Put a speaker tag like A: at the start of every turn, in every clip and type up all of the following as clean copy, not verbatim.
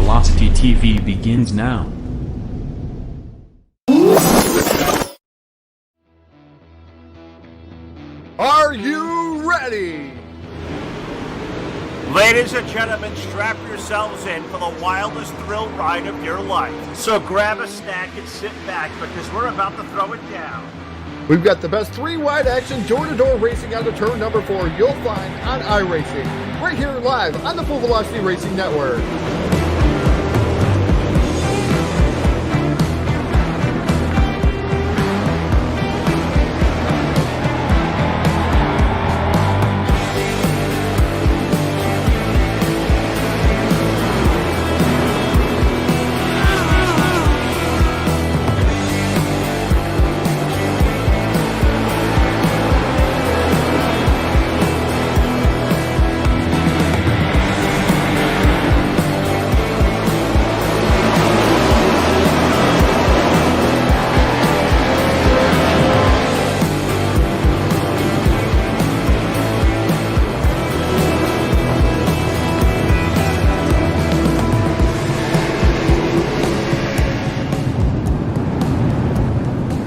A: Velocity TV begins now.
B: Are you ready?
C: Ladies and gentlemen, strap yourselves in for the wildest thrill ride of your life. So grab a snack and sit back because we're about to throw it down.
B: We've got the best three-wide action door-to-door racing on the turn number 4 you'll find on iRacing, right here live on the Full Velocity Racing Network.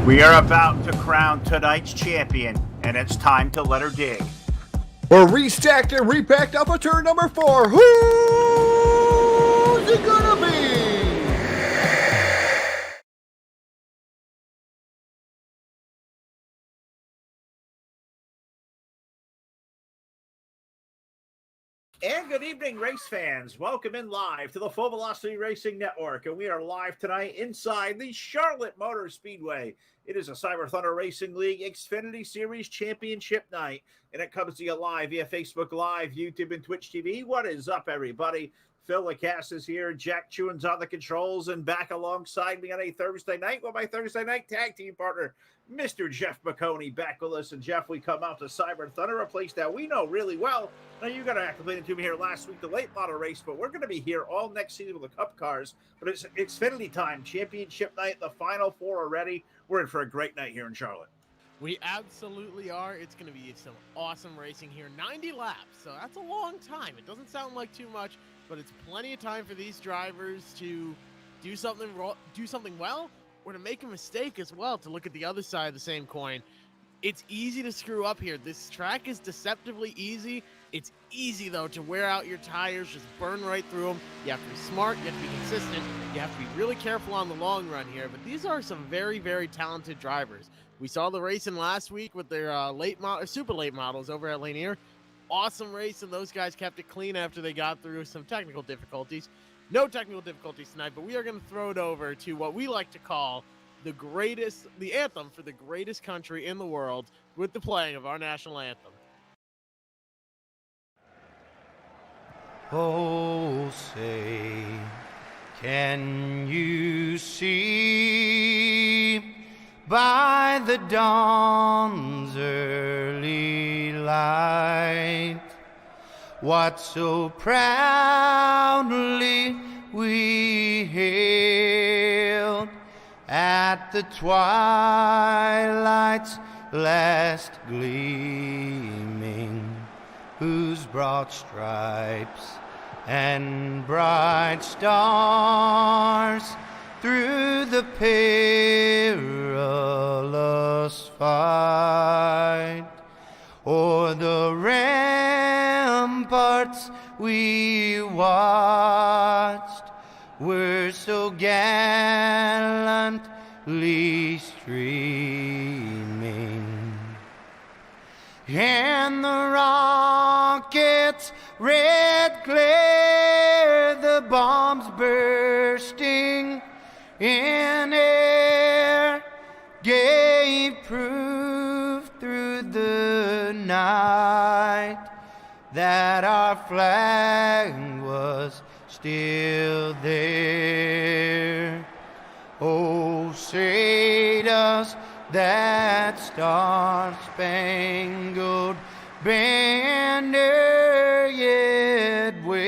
C: We are about to crown tonight's champion, and it's time to let her dig.
B: We're restacked and repacked up for turn number 4. Who's it gonna be?
C: And good evening, race fans. Welcome in live to the Full Velocity Racing Network. And we are live tonight inside the Charlotte Motor Speedway. It is a Cyber Thunder Racing League Xfinity Series Championship night. And it comes to you live via Facebook Live, YouTube, and Twitch TV. What is up, everybody? Phil Lacasse is here. Jack Chewin's on the controls. And back alongside me on a Thursday night with my Thursday night tag team partner, Mr. Jeff McConey, back with us. And Jeff, we come out to Cyber Thunder, a place that we know really well. Now, you got acclimated to me here last week, the late model race, but we're going to be here all next season with the Cup cars. But it's Xfinity time, championship night. The Final Four are ready. We're in for a great night here in Charlotte.
D: We absolutely are. It's going to be some awesome racing here. 90 laps, so that's a long time. It doesn't sound like too much, but it's plenty of time for these drivers to do something well, or to make a mistake as well, to look at the other side of the same coin. It's easy to screw up here. This track is deceptively easy. It's easy, though, to wear out your tires, just burn right through them. You have to be smart, you have to be consistent, you have to be really careful on the long run here. But these are some very, very talented drivers. We saw the racing last week with their super late models over at Lanier. Awesome race, and those guys kept it clean after they got through some technical difficulties. No technical difficulties tonight, but we are going to throw it over to what we like to call the anthem for the greatest country in the world, with the playing of our national anthem.
E: Oh, say, can you see by the dawn's early light what so proudly we hailed at the twilight's last gleaming, whose broad stripes and bright stars through the perilous fight o'er the ramparts we watched were so gallantly streaming, and the rockets' red glare, the bombs bursting in air, gave proof through the night that our flag was still there. Oh, say does that star-spangled banner yet wave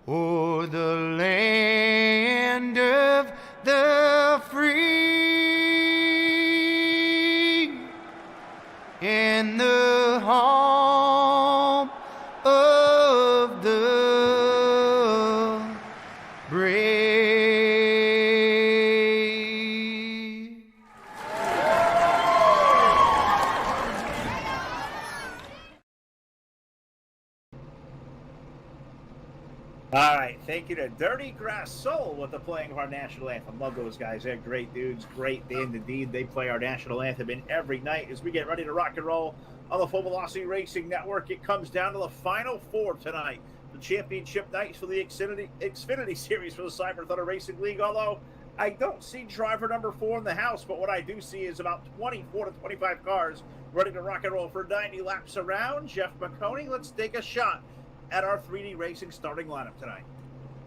E: o'er the land of the free, in the home
C: All right, thank you to Dirty Grass Soul with the playing of our national anthem. Love those guys. They're great dudes, great day indeed. They play our national anthem in every night as we get ready to rock and roll on the Full Velocity Racing Network. It comes down to the final four tonight. The championship nights for the Xfinity Series for the Cyber Thunder Racing League, although I don't see driver number 4 in the house, but what I do see is about 24 to 25 cars ready to rock and roll for 90 laps around. Jeff McConey, let's take a shot at our 3D Racing starting lineup tonight.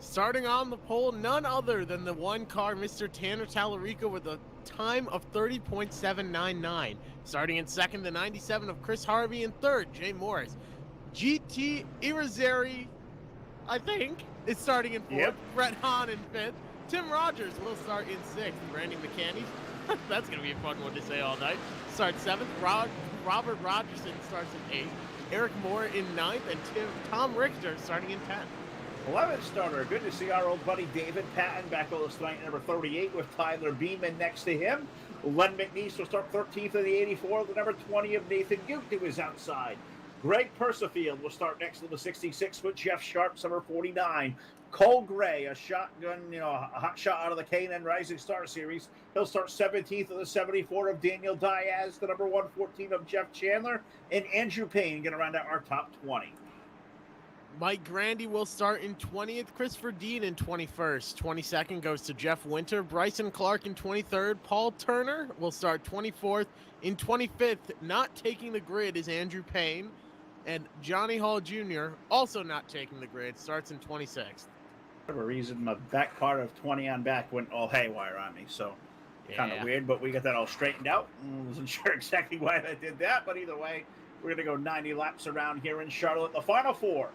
D: Starting on the pole, none other than the one car, Mr. Tanner Tallarico, with a time of 30.799. Starting in second, the 97 of Chris Harvey. In third, Jay Morris. GT Irizarry, I think, is starting in fourth.
C: Yep.
D: Brett Hahn in fifth. Tim Rogers will start in sixth. Randy McCanny, that's going to be a fun one to say all night, starts seventh. Robert Rogerson starts in eighth. Eric Moore in ninth, and Tom Richter starting in 10th.
C: 11th starter. Good to see our old buddy David Patton back with us tonight, number 38, with Tyler Beeman next to him. Len McNeese will start 13th of the 84, the number 20 of Nathan Goot, who is outside. Greg Persifield will start next to the 66 with Jeff Sharps, number 49. Cole Gray, a shotgun, a hot shot out of the K&N Rising Star Series. He'll start 17th of the 74 of Daniel Diaz, the number 114 of Jeff Chandler, and Andrew Payne going to round out our top 20.
D: Mike Grandy will start in 20th. Christopher Dean in 21st. 22nd goes to Jeff Winter. Bryson Clark in 23rd. Paul Turner will start 24th. In 25th, not taking the grid, is Andrew Payne. And Johnny Hall Jr., also not taking the grid, starts in 26th.
C: For whatever reason, my back part of 20 on back went all haywire on me, so kind of weird, but we got that all straightened out. I wasn't sure exactly why that did that, but either way, we're going to go 90 laps around here in Charlotte. The final four: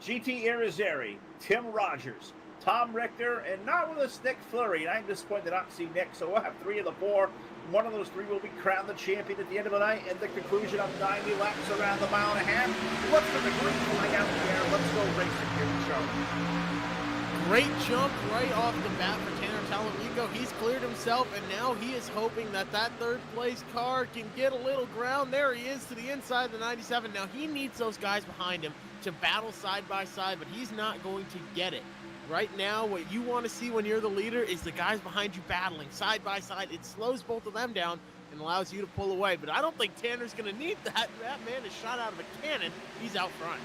C: GT Irizarry, Tim Rogers, Tom Richter, and not with us, Nick Fleury. And I'm disappointed not to see Nick, so we'll have 3 of the 4. One of those 3 will be crowned the champion at the end of the night, and the conclusion of 90 laps around the mile and a half. Let's get the green flag out there. Let's go racing here in Charlotte.
D: Great jump right off the bat for Tanner Tallarico. He's cleared himself, and now he is hoping that third place car can get a little ground. There he is to the inside of the 97. Now he needs those guys behind him to battle side by side, but he's not going to get it. Right now, what you want to see when you're the leader is the guys behind you battling side by side. It slows both of them down and allows you to pull away. But I don't think Tanner's going to need that. That man is shot out of a cannon. He's out front.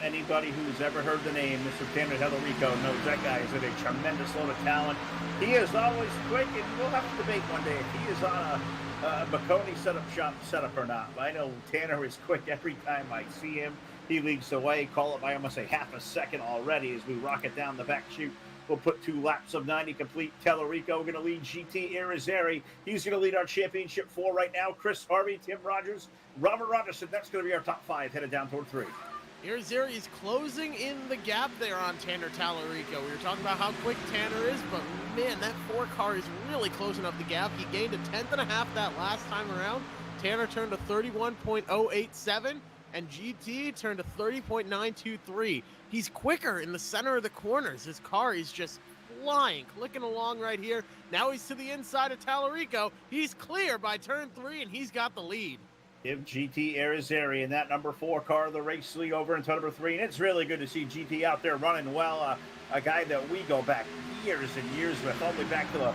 C: Anybody who's ever heard the name Mr. Tanner Tallarico knows that guy is a tremendous load of talent. He is always quick, and we'll have to debate one day if he is on a McConey setup or not. But I know Tanner is quick every time I see him. He leads the way, call it by almost a half a second already as we rocket down the back chute. We'll put 2 laps of 90 complete. Tallarico going to lead GT Irizarry. He's going to lead our championship 4 right now. Chris Harvey, Tim Rogers, Robert Rogerson. That's going to be our top 5 headed down toward 3.
D: Irizarry is closing in the gap there on Tanner Tallarico. We were talking about how quick Tanner is, but man, that 4 car is really closing up the gap. He gained a 10th and a half that last time around. Tanner turned to 31.087. and GT turned to 30.923. He's quicker in the center of the corners. His car is just flying, clicking along right here. Now he's to the inside of Tallarico. He's clear by turn 3, and he's got the lead.
C: Give GT Irizarry in that number 4 car of the race league over into number 3. And it's really good to see GT out there running well. A guy that we go back years and years with, all the way back to the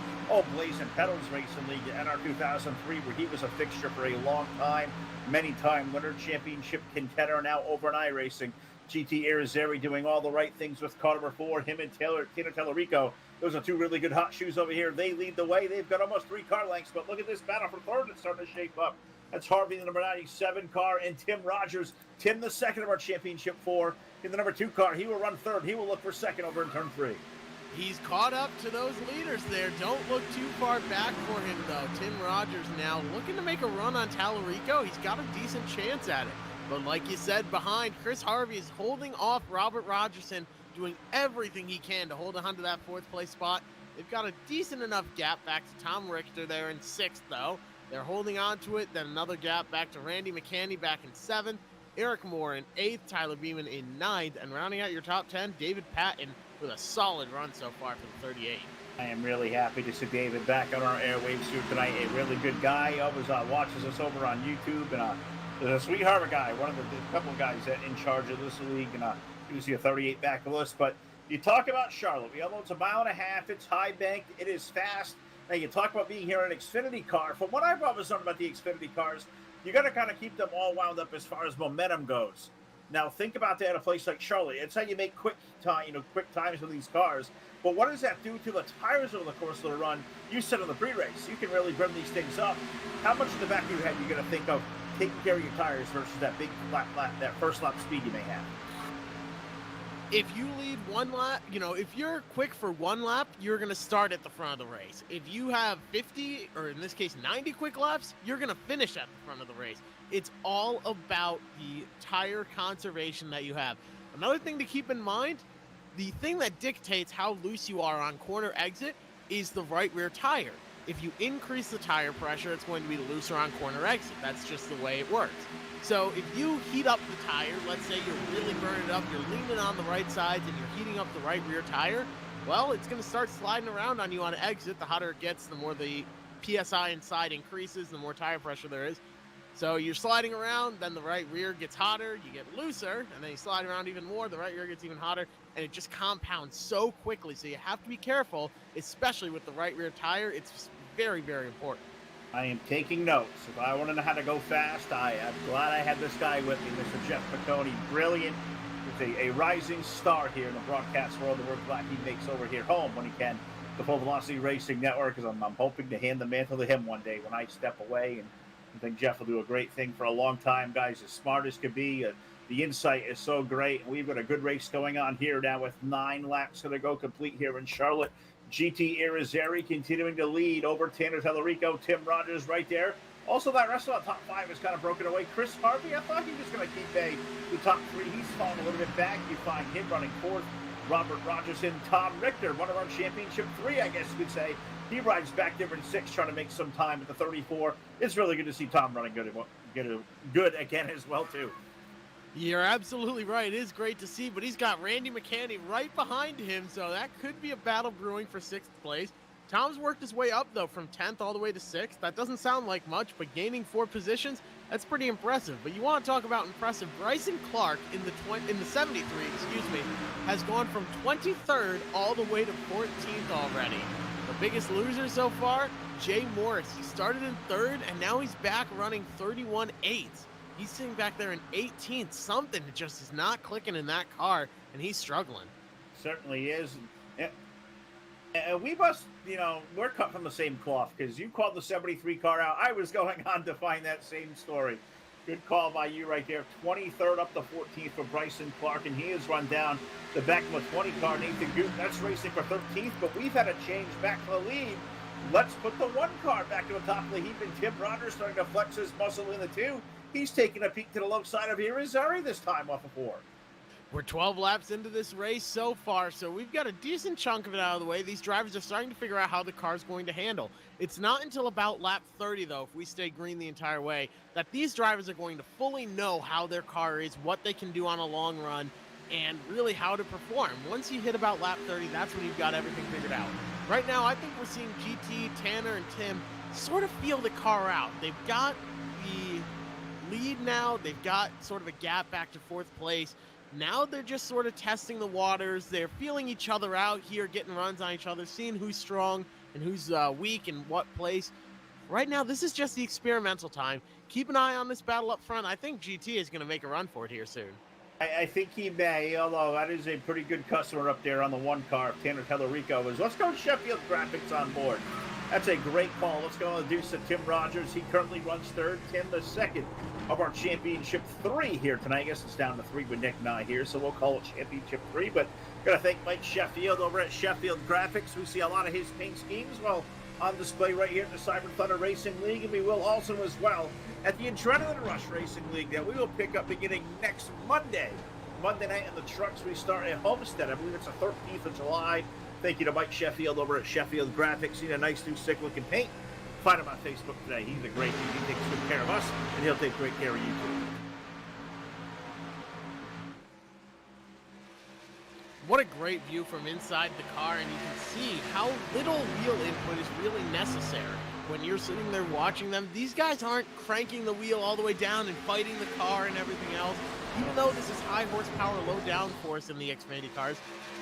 C: Blazing Pedals Racing League, NR 2003, where he was a fixture for a long time. Many-time winner, championship contender, now over in iRacing. GT Irizarry doing all the right things with car number 4. Him and Tanner Tallarico. Those are 2 really good hot shoes over here. They lead the way. They've got almost 3 car lengths, but look at this battle for third. It's starting to shape up. That's Harvey, the number 97 car, and Tim Rogers. Tim, the second of our championship 4. In the number 2 car, he will run third. He will look for second over in turn 3.
D: He's caught up to those leaders there. Don't look too far back for him, though. Tim Rogers now looking to make a run on Tallarico. He's got a decent chance at it. But like you said, behind, Chris Harvey is holding off Robert Rogerson, doing everything he can to hold on to that 4th place spot. They've got a decent enough gap back to Tom Richter there in 6th, though. They're holding on to it. Then another gap back to Randy McCanny back in 7th. Eric Moore in 8th. Tyler Beeman in 9th. And rounding out your top 10, David Patton with a solid run so far for the 38.
C: I am really happy to see David back on our airwaves here tonight. A really good guy. He always watches us over on YouTube. And a sweetheart guy. One of the couple of guys that in charge of this league. And you see a 38 back of us. But You talk about Charlotte. We all know it's a mile and a half. It's high banked. It is fast. Now, you talk about being here in an Xfinity car. From what I've always learned about the Xfinity cars, you got to kind of keep them all wound up as far as momentum goes. Now, think about that at a place like Charlotte. It's how you make quick times with these cars. But what does that do to the tires over the course of the run? You said on the pre-race, you can really brim these things up. How much in the back of your head are you going to think of taking care of your tires versus that big flat that first lap speed you may have?
D: If you lead one lap, if you're quick for one lap, you're going to start at the front of the race. If you have 50, or in this case 90 quick laps, you're going to finish at the front of the race. It's all about the tire conservation that you have. Another thing to keep in mind, the thing that dictates how loose you are on corner exit is the right rear tire. If you increase the tire pressure, it's going to be looser on corner exit. That's just the way it works. So if you heat up the tire, let's say you're really burning it up, you're leaning on the right sides and you're heating up the right rear tire, well, it's going to start sliding around on you on exit. The hotter it gets, the more the PSI inside increases, the more tire pressure there is. So you're sliding around, then the right rear gets hotter, you get looser, and then you slide around even more, the right rear gets even hotter, and it just compounds so quickly. So you have to be careful, especially with the right rear tire. It's very, very important.
C: I am taking notes. If I want to know how to go fast, I am glad I had this guy with me, Mr. Jeff Piccone. Brilliant. He's a rising star here in the broadcast world, and we're glad he makes over here home when he can. The Full Velocity Racing Network, because I'm hoping to hand the mantle to him one day when I step away. And I think Jeff will do a great thing for a long time, guys. As smart as could be. The insight is so great. We've got a good race going on here now with 9 laps going to go complete here in Charlotte. GT Irizarry continuing to lead over Tanner Tellerico. Tim Rogers right there. Also, that rest of the top 5 is kind of broken away. Chris Harvey, I thought he was going to keep the top 3. He's fallen a little bit back. You find him running 4th. Robert Rogerson, Tom Richter, one of our championship 3, I guess you could say. He rides back there in 6, trying to make some time at the 34. It's really good to see Tom running good again as well, too.
D: You're absolutely right. It is great to see, but he's got Randy McCanny right behind him, so that could be a battle brewing for 6th place. Tom's worked his way up, though, from 10th all the way to 6th. That doesn't sound like much, but gaining 4 positions, that's pretty impressive. But you want to talk about impressive. Bryson Clark in the 73, has gone from 23rd all the way to 14th already. The biggest loser so far, Jay Morris. He started in 3rd, and now he's back running 31.8. He's sitting back there in 18th. Something just is not clicking in that car, and he's struggling.
C: Certainly is. And we must, we're cut from the same cloth, because you called the 73 car out. I was going on to find that same story. Good call by you right there. 23rd up to 14th for Bryson Clark, and he has run down the back of a 20 car. Nathan Goot, that's racing for 13th, but we've had a change back to the lead. Let's put the 1 car back to the top of the heap, and Tim Rogers starting to flex his muscle in the 2. He's taking a peek to the low side of Irizarry this time off of 4.
D: We're 12 laps into this race so far, so we've got a decent chunk of it out of the way. These drivers are starting to figure out how the car's going to handle. It's not until about lap 30, though, if we stay green the entire way, that these drivers are going to fully know how their car is, what they can do on a long run, and really how to perform. Once you hit about lap 30, that's when you've got everything figured out. Right now, I think we're seeing GT, Tanner, and Tim sort of feel the car out. They've got the lead now. They've got sort of a gap back to 4th place. Now they're just sort of testing the waters. They're feeling each other out here, getting runs on each other, seeing who's strong and who's weak and what place. Right now, this is just the experimental time. Keep an eye on this battle up front. I think GT is going to make a run for it here soon.
C: I think he may, although that is a pretty good customer up there on the 1 car. Tanner Tellerico is. Let's go Sheffield Graphics on board. That's a great call. Let's go and do some Tim Rogers. He currently runs 3rd. Tim, the 2nd of our Championship 3 here tonight. I guess it's down to 3 with Nick and I here, so we'll call it Championship 3. But got to thank Mike Sheffield over at Sheffield Graphics. We see a lot of his paint schemes, on display right here at the Cyber Thunder Racing League, and we will also as well at the Adrenaline Rush Racing League that we will pick up beginning next Monday night in the trucks. We start at Homestead. I believe it's the 13th of July. Thank you to Mike Sheffield over at Sheffield Graphics. Seen a nice new sick looking paint. Find him on Facebook today. He's a great dude. He takes good care of us, and he'll take great care of you too.
D: What a great view from inside the car, and you can see how little wheel input is really necessary. When you're sitting there watching them, these guys aren't cranking the wheel all the way down and fighting the car and everything else. even though this is high horsepower, low downforce in the Xfinity cars,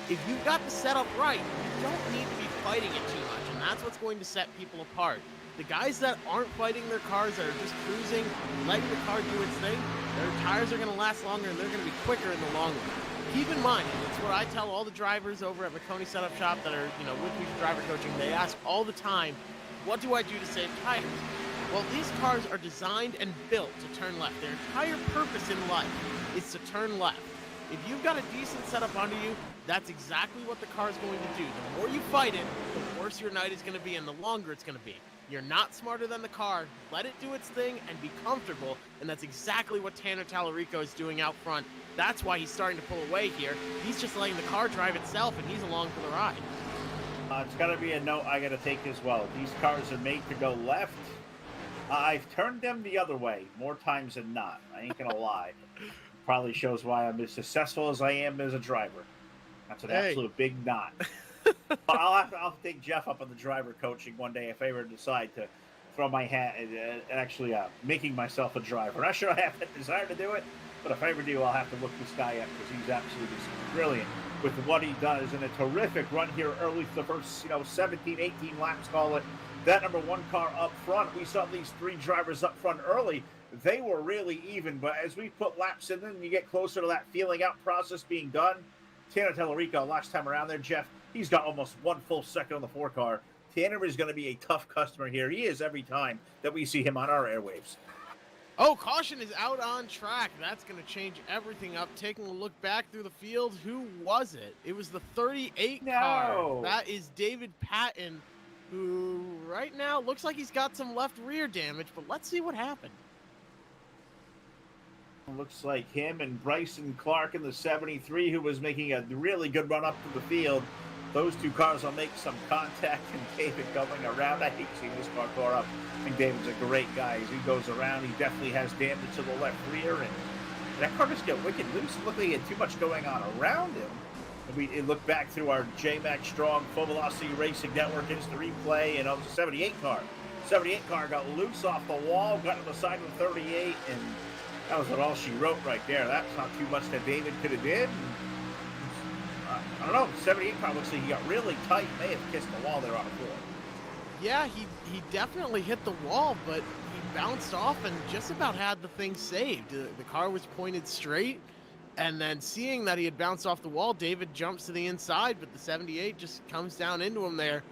D: if you've got the setup right, you don't need to be fighting it too much, and that's what's going to set people apart. The guys that aren't fighting their cars, that are just cruising, letting the car do its thing, their tires are going to last longer and they're going to be quicker in the long run. Keep in mind, and it's what I tell all the drivers over at McConey Setup Shop that are, with me for driver coaching. They ask all the time, what do I do to save tires? Well, these cars are designed and built to turn left. Their entire purpose in life is to turn left. If you've got a decent setup under you, that's exactly what the car is going to do. The more you fight it, the worse your night is going to be and the longer it's going to be. You're not smarter than the car. Let it do its thing and be comfortable, and that's exactly what Tanner Tallarico is doing out front. That's why he's starting to pull away here. He's just letting the car drive itself, and he's along for the ride.
C: It's got to be a note I got to take as well. These cars are made to go left. I've turned them the other way more times than not. I ain't going to lie. Probably shows why I'm as successful as I am as a driver. That's an absolute big knot. I'll take Jeff up on the driver coaching one day if I ever decide to throw my hat and actually making myself a driver. Not sure I have the desire to do it, but if I ever do, I'll have to look this guy up because he's absolutely brilliant with what he does, and a terrific run here early for the first 17, 18 laps, call it. That number one car up front, we saw these three drivers up front early. They were really even, but as we put laps in and you get closer to that feeling out process being done, Tanner Tallarico, last time around there, Jeff, he's got almost 1 full second on the 4 car. Tanner is going to be a tough customer here. He is every time that we see him on our airwaves.
D: Oh, caution is out on track. That's going to change everything up. Taking a look back through the field, who was it? It was the 38 car. That is David Patton, who right now looks like he's got some left rear damage, but let's see what happened.
C: Looks like him and Bryson Clark in the 73, who was making a really good run up to the field. Those two cars will make some contact, and David going around. I hate seeing this car go up. I think David's a great guy. As he goes around, he definitely has damage to the left rear, and that car just got wicked loose. It looked like he had too much going on around him. And we look back through our J-Max Strong Full Velocity Racing Network instant replay, and it was a 78 car. 78 car got loose off the wall, got to the side of the 38, and that was all she wrote right there. That's not too much that David could have did. I don't know. 78 car looks like he got really tight. May have kissed the wall there on the floor.
D: Yeah, he definitely hit the wall, but he bounced off and just about had the thing saved. The car was pointed straight, and then seeing that he had bounced off the wall, David jumps to the inside, but the 78 just comes down into him there.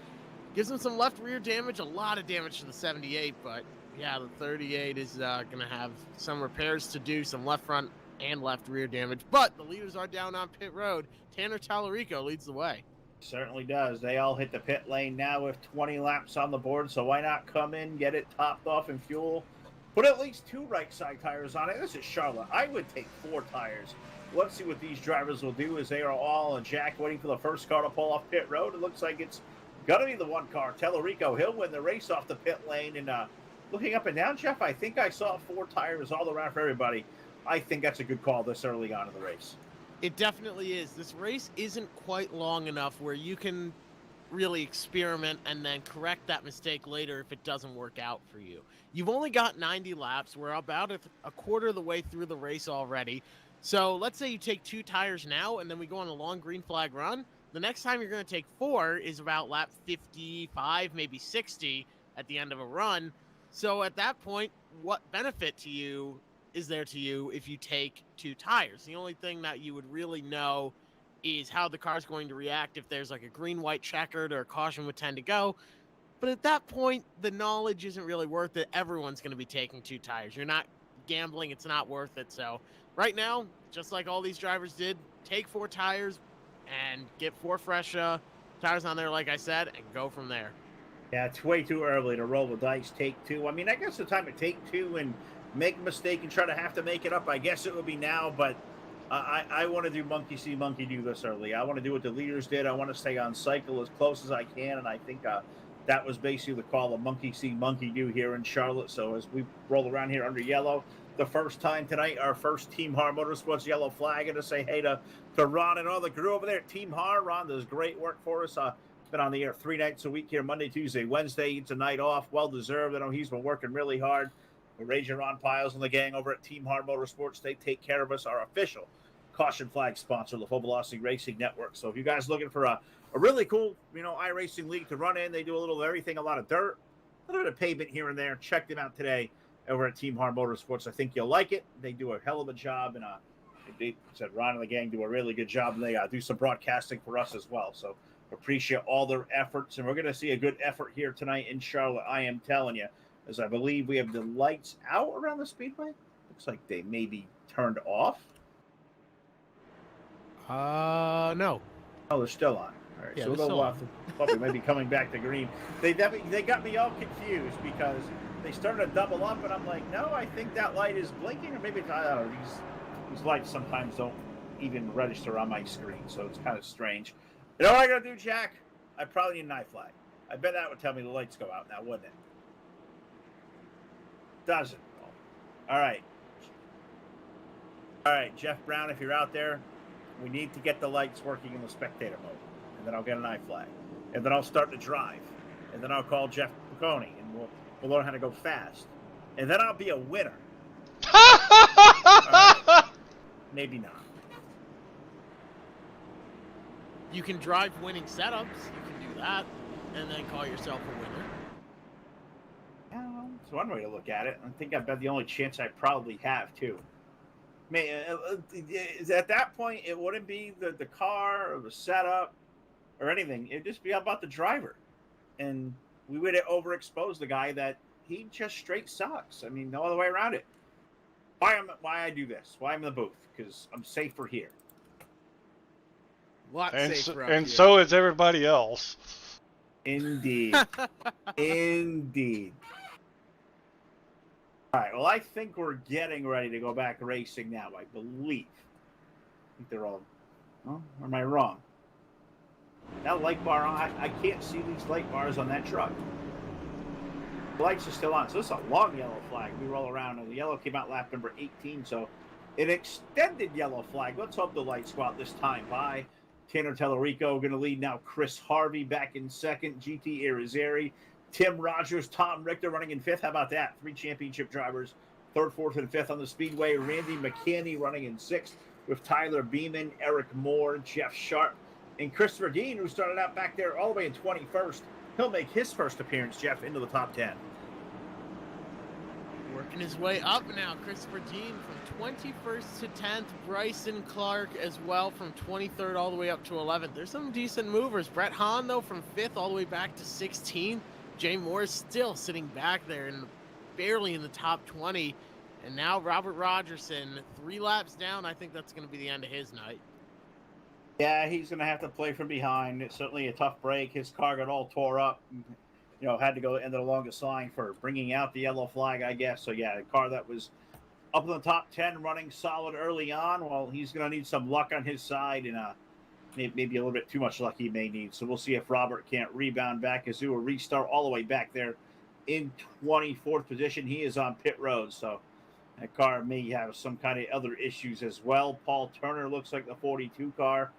D: Gives him some left rear damage, a lot of damage to the 78, but yeah, the 38 is going to have some repairs to do, some left front and left rear damage. But the leaders are down on pit road. Tanner Tallarico leads the way.
C: Certainly does. They all hit the pit lane now with 20 laps on the board, so why not come in, get it topped off in fuel, put at least 2 right side tires on it. This is Charlotte. I would take 4 tires. Let's see what these drivers will do as they are all and Jack waiting for the first car to pull off pit road. It looks like it's going to be the 1 car. Tallarico, he'll win the race off the pit lane, and looking up and down, Jeff, I think I saw 4 tires all around for everybody. I think that's a good call this early on in the race.
D: It definitely is. This race isn't quite long enough where you can really experiment and then correct that mistake later if it doesn't work out for you. You've only got 90 laps. We're about a quarter of the way through the race already. So let's say you take 2 tires now and then we go on a long green flag run. The next time you're going to take 4 is about lap 55, maybe 60 at the end of a run. So at that point, what benefit to you is there to you if you take 2 tires? The only thing that you would really know is how the car's going to react if there's like a green-white checkered or a caution would tend to go. But at that point, the knowledge isn't really worth it. Everyone's going to be taking 2 tires. You're not gambling. It's not worth it. So right now, just like all these drivers did, take 4 tires and get 4 fresh tires on there, like I said, and go from there.
C: Yeah, it's way too early to roll the dice, take 2. I mean, I guess the time to take 2 and make a mistake and try to have to make it up, I guess it would be now, but I want to do monkey see, monkey do this early. I want to do what the leaders did. I want to stay on cycle as close as I can, and I think that was basically the call of monkey see, monkey do here in Charlotte. So as we roll around here under yellow, the first time tonight, our first Team Har Motorsports yellow flag, and to say hey to Ron and all the crew over there at Team Har. Ron does great work for us. Been on the air 3 nights a week here, Monday, Tuesday, Wednesday. It's a night off, well-deserved. I know he's been working really hard. Ranger Ron Piles and the gang over at Team Hard Motorsports, they take care of us, our official caution flag sponsor, the Full Velocity Racing Network. So if you guys looking for a really cool, iRacing league to run in, they do a little of everything, a lot of dirt, a little bit of pavement here and there. Check them out today over at Team Hard Motorsports. I think you'll like it. They do a hell of a job, and they said Ron and the gang do a really good job, and they do some broadcasting for us as well. So appreciate all their efforts, and we're going to see a good effort here tonight in Charlotte. I am telling you, as I believe we have the lights out around the speedway. Looks like they may be turned off.
D: No.
C: Oh, they're still on. All right,
D: Yeah,
C: so we'll probably maybe coming back to green. They got me all confused because they started to double up, and I'm like, no, I think that light is blinking, or maybe I don't know. These lights sometimes don't even register on my screen, so it's kind of strange. You know what I gotta do, Jack? I probably need an eye flag. I bet that would tell me the lights go out now, wouldn't it? Doesn't. All right, Jeff Brown, if you're out there, we need to get the lights working in the spectator mode, and then I'll get an eye flag, and then I'll start to drive, and then I'll call Jeff Piccone, and we'll learn how to go fast, and then I'll be a winner. Right. Maybe not.
D: You can drive winning setups. You can do that, and then call yourself a winner.
C: Yeah, well, it's one way to look at it. I think I bet the only chance I probably have too. At that point, it wouldn't be the car or the setup or anything. It'd just be about the driver, and we would overexpose the guy that he just straight sucks. I mean, no other way around it. Why I do this? Why I'm in the booth? Because I'm safer here.
F: And so is everybody else.
C: Indeed. Indeed. All right, well, I think we're getting ready to go back racing now, I believe. I think they're all... Oh, or am I wrong? That light bar on, I can't see these light bars on that truck. The lights are still on, so this is a long yellow flag. We roll around, and the yellow came out lap number 18, so an extended yellow flag. Let's hope the lights go out this time by. Tanner Tellerico going to lead now. Chris Harvey back in second. GT Irizarry. Tim Rogers, Tom Richter running in fifth. How about that? 3 championship drivers, third, fourth, and fifth on the speedway. Randy McKinney running in sixth with Tyler Beeman, Eric Moore, Jeff Sharp, and Christopher Dean, who started out back there all the way in 21st. He'll make his first appearance, Jeff, into the top 10.
D: Working his way up now, Christopher Dean from 21st to 10th. Bryson Clark as well from 23rd all the way up to 11th. There's some decent movers. Brett Hahn, though, from 5th all the way back to 16th. Jay Moore still sitting back there and barely in the top 20. And now Robert Rogerson, 3 laps down. I think that's going to be the end of his night.
C: Yeah, he's going to have to play from behind. It's certainly a tough break. His car got all tore up. Had to go into the longest line for bringing out the yellow flag, I guess. So, yeah, a car that was up in the top 10 running solid early on. Well, he's going to need some luck on his side and maybe a little bit too much luck he may need. So we'll see if Robert can't rebound back. Azua restart all the way back there in 24th position. He is on pit road, so that car may have some kind of other issues as well. Paul Turner looks like the 42 car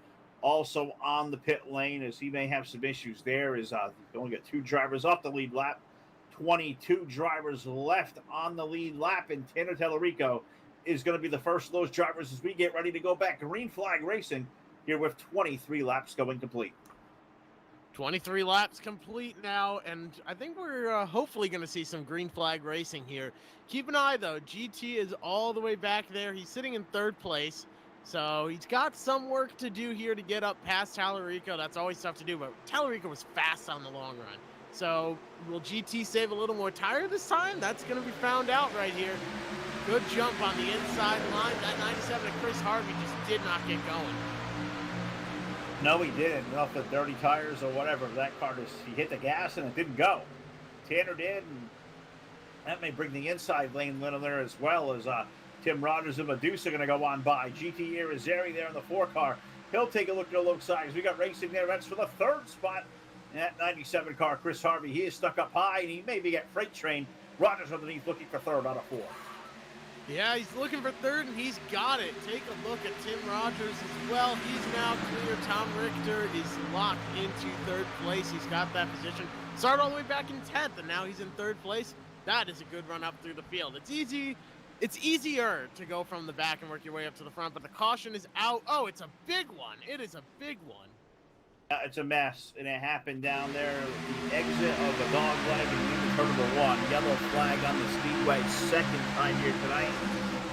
C: also on the pit lane, as he may have some issues there. Is only got 2 drivers off the lead lap, 22 drivers left on the lead lap, and Tanner Tellerico is going to be the first of those drivers as we get ready to go back green flag racing here with 23 laps going complete.
D: 23 laps complete now, and I think we're hopefully going to see some green flag racing here. Keep an eye, though. GT is all the way back there. He's sitting in 3rd place, so he's got some work to do here to get up past Tellerico. That's always tough to do, but Tellerico was fast on the long run. So will GT save a little more tire this time? That's going to be found out right here. Good jump on the inside line. That 97 of Chris Harvey just did not get going.
C: No, he didn't. Off the dirty tires or whatever. That car he hit the gas and it didn't go. Tanner did, and that may bring the inside lane in there as well, as Tim Rogers and Medusa going to go on by. GT Irizarry there in the 4 car. He'll take a look at the low sides. We got racing there. That's for the 3rd spot. And that 97 car, Chris Harvey, he is stuck up high, and he may be at freight train. Rogers underneath looking for 3rd out of 4.
D: Yeah, he's looking for 3rd, and he's got it. Take a look at Tim Rogers as well. He's now clear. Tom Richter is locked into 3rd place. He's got that position. Started all the way back in 10th, and now he's in 3rd place. That is a good run up through the field. It's easy. It's easier to go from the back and work your way up to the front, but the caution is out. Oh, it's a big one. It is a big one.
C: It's a mess, and it happened down there. The exit of the dog leg and unit turn number 1. Yellow flag on the speedway, second time here tonight.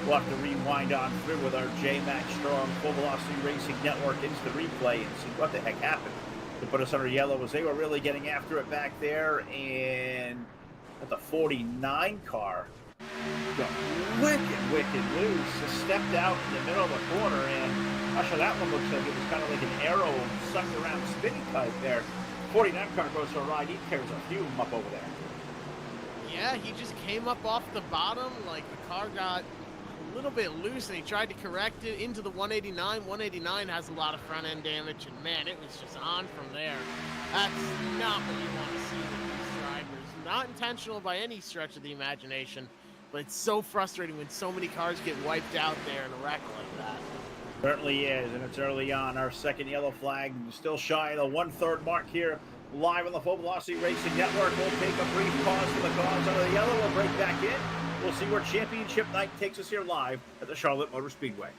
C: We'll have to rewind on through with our J-Max Strong Full Velocity Racing Network into the replay and see what the heck happened to put us under yellow, as they were really getting after it back there. And at the 49 car, got wicked loose. Just stepped out in the middle of the corner, and actually that one looks like it was kind of like an arrow sucked around spinning type there. 49 car goes for a ride. He carries a few up over there.
D: Yeah, he just came up off the bottom, like the car got a little bit loose, and he tried to correct it into the 189. 189 has a lot of front end damage, and man, it was just on from there. That's not what you want to see with these drivers. Not intentional by any stretch of the imagination, but it's so frustrating when so many cars get wiped out there in a wreck like that.
C: Certainly is, and it's early on. Our second yellow flag, still shy of the 1/3 mark here, live on the Full Velocity Racing Network. We'll take a brief pause for the cars under the yellow. We'll break back in. We'll see where championship night takes us here live at the Charlotte Motor Speedway.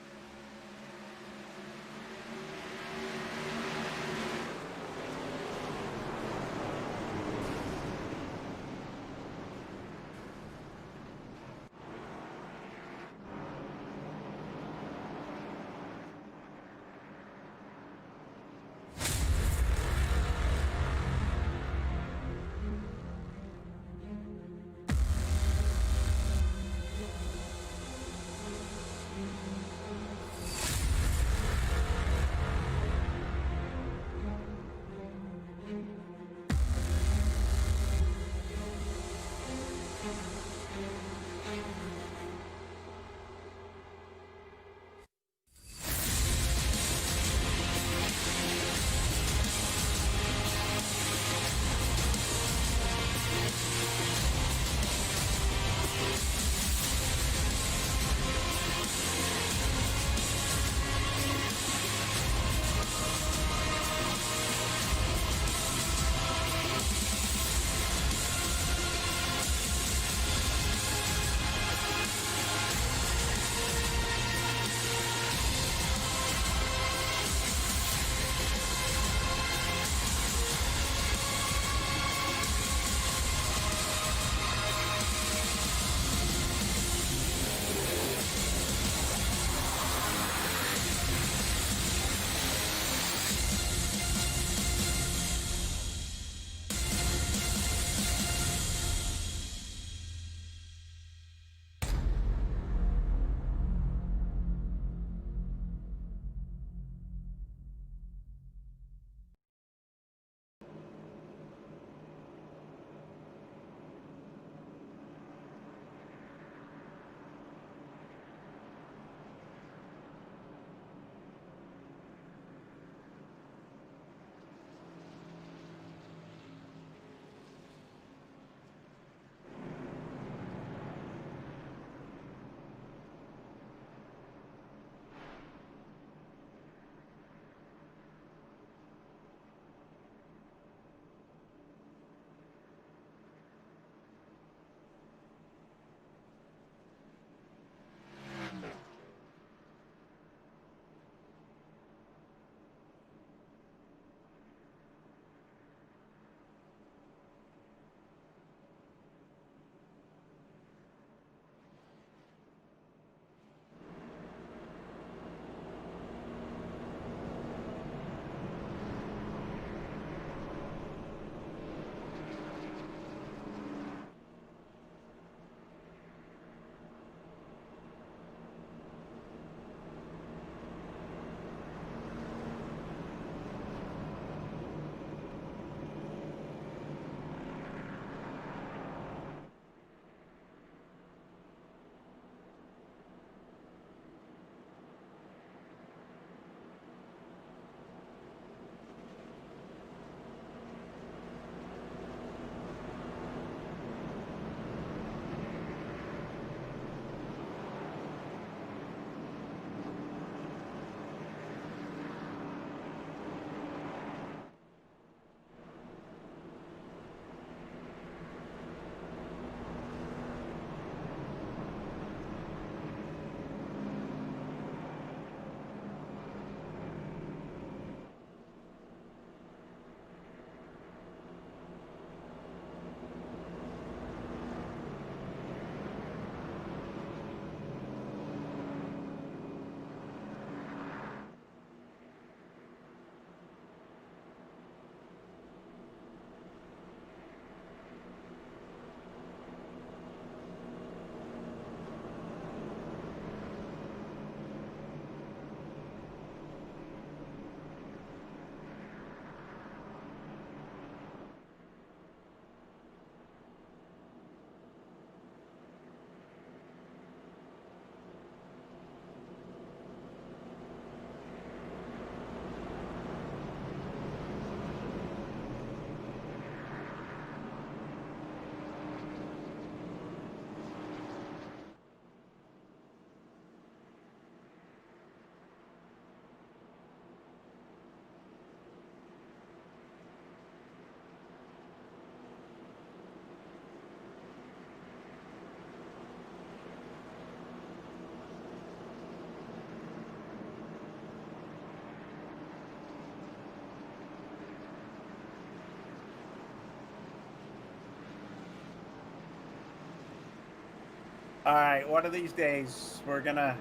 C: All right, one of these days, we're going to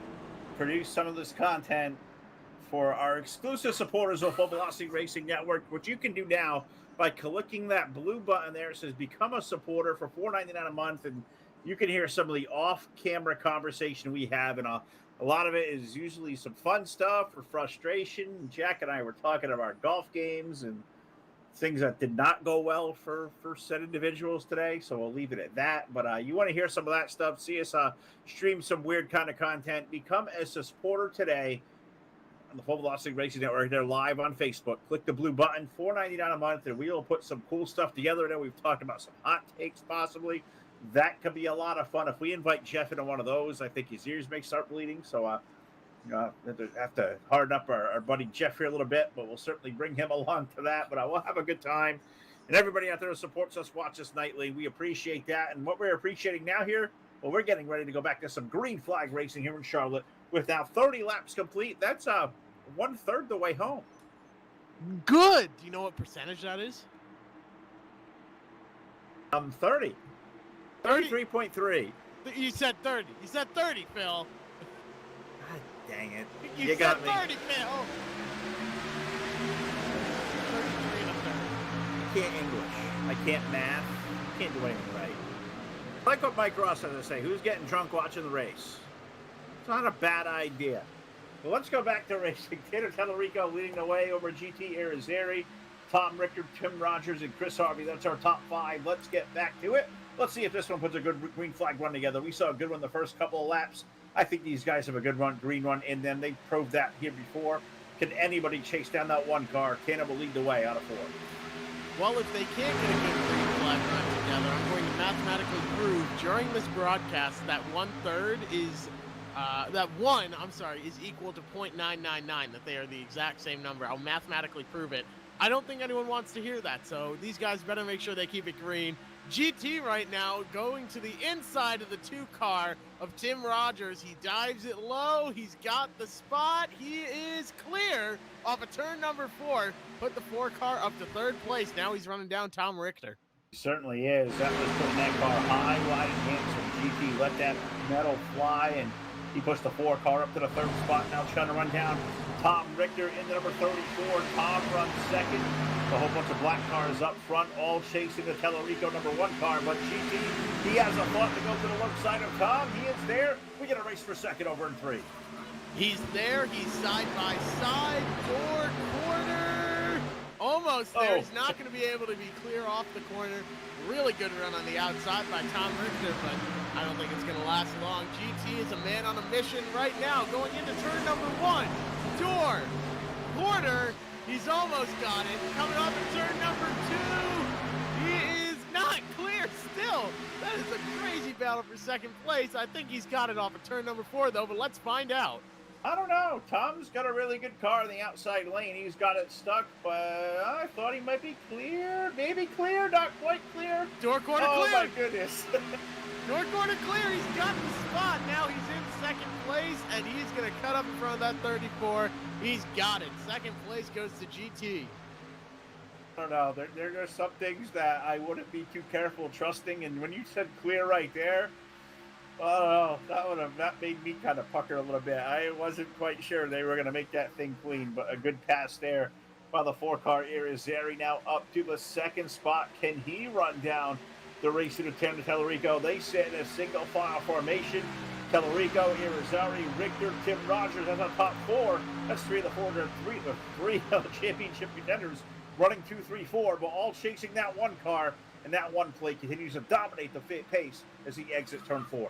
C: produce some of this content for our exclusive supporters of Full Velocity Racing Network, which you can do now by clicking that blue button there. It says become a supporter for $4.99 a month, and you can hear some of the off-camera conversation we have, and a lot of it is usually some fun stuff or frustration. Jack and I were talking about our golf games and things that did not go well for said individuals today, so we'll leave it at that. But you want to hear some of that stuff, see us stream some weird kind of content, become a supporter today on the Full Velocity Racing Network. They're live on Facebook. Click the blue button, $4.99 a month, and we will put some cool stuff together. I know we've talked about some hot takes possibly. That could be a lot of fun. If we invite Jeff into one of those, I think his ears may start bleeding. So have to harden up our buddy Jeff here a little bit, but we'll certainly bring him along to that. But I will have a good time. And everybody out there who supports us, watch us nightly, we appreciate that. And what we're appreciating now here, well, we're getting ready to go back to some green flag racing here in Charlotte with now 30 laps complete. That's 1/3 the way home.
D: Good. Do you know what percentage that is?
C: 30. 33.3.
D: You said 30. You said 30, Phil.
C: God dang it.
D: You
C: You
D: said
C: got me.
D: 30, Phil. 33 and a third.
C: I can't English. I can't math. I can't do anything right. I like what Mike Ross has to say. Who's getting drunk watching the race? It's not a bad idea. Well, let's go back to racing. Tanner Tellerico leading the way over GT Irizarry, Tom Richter, Tim Rogers, and Chris Harvey. That's our top five. Let's get back to it. Let's see if this one puts a good green flag run together. We saw a good one the first couple of laps. I think these guys have a good green run in them. They proved that here before. Can anybody chase down that one car? Tanner will lead the way out of 4.
D: Well, if they can't get a good green flag run together, I'm going to mathematically prove during this broadcast that 1/3 is is equal to 0.999, that they are the exact same number. I'll mathematically prove it. I don't think anyone wants to hear that, so these guys better make sure they keep it green. GT right now going to the inside of the 2 car of Tim Rogers. He dives it low. He's got the spot. He is clear off of turn number 4. Put the 4 car up to 3rd place. Now he's running down Tom Richter.
C: He certainly is. That was putting that car high, wide, and handsome. GT let that metal fly, and he pushed the 4 car up to the 3rd spot. Now trying to run down Tom Richter into number 34. Tom runs 2nd. A whole bunch of black cars up front, all chasing the Tellerico number 1 car. But GT, he has a thought to go to the left side of Tom. He is there. We get a race for 2nd over in 3.
D: He's there. He's side by side. Door corner. Almost there.
C: Oh.
D: He's not going to be able to be clear off the corner. Really good run on the outside by Tom Richter, but I don't think it's going to last long. GT is a man on a mission right now, going into turn number 1. Door corner. He's almost got it. Coming up in turn number 2. He is not clear still. That is a crazy battle for 2nd place. I think he's got it off of turn number 4, though, but let's find out.
C: I don't know. Tom's got a really good car in the outside lane. He's got it stuck, but I thought he might be clear. Maybe clear, not quite clear.
D: Door corner
C: Oh,
D: clear.
C: my goodness.
D: Door corner clear. He's got the spot. Now he's in 2nd place, and he's going to cut up in front of that 34. He's got it. 2nd place goes to GT.
C: I don't know. There are some things that I wouldn't be too careful trusting, and when you said clear right there, oh, that made me kind of pucker a little bit. I wasn't quite sure they were going to make that thing clean, but a good pass there by the 4-car Irizarry. Now up to the 2nd spot. Can he run down the race to the Tellerico? They sit in a single file formation. Tellerico, Irizarry, Richter, Tim Rogers as a top 4. That's 3 of the 3 championship contenders running 2, 3, 4, but all chasing that 1 car. And that 1 plate continues to dominate the pace as he exits turn 4.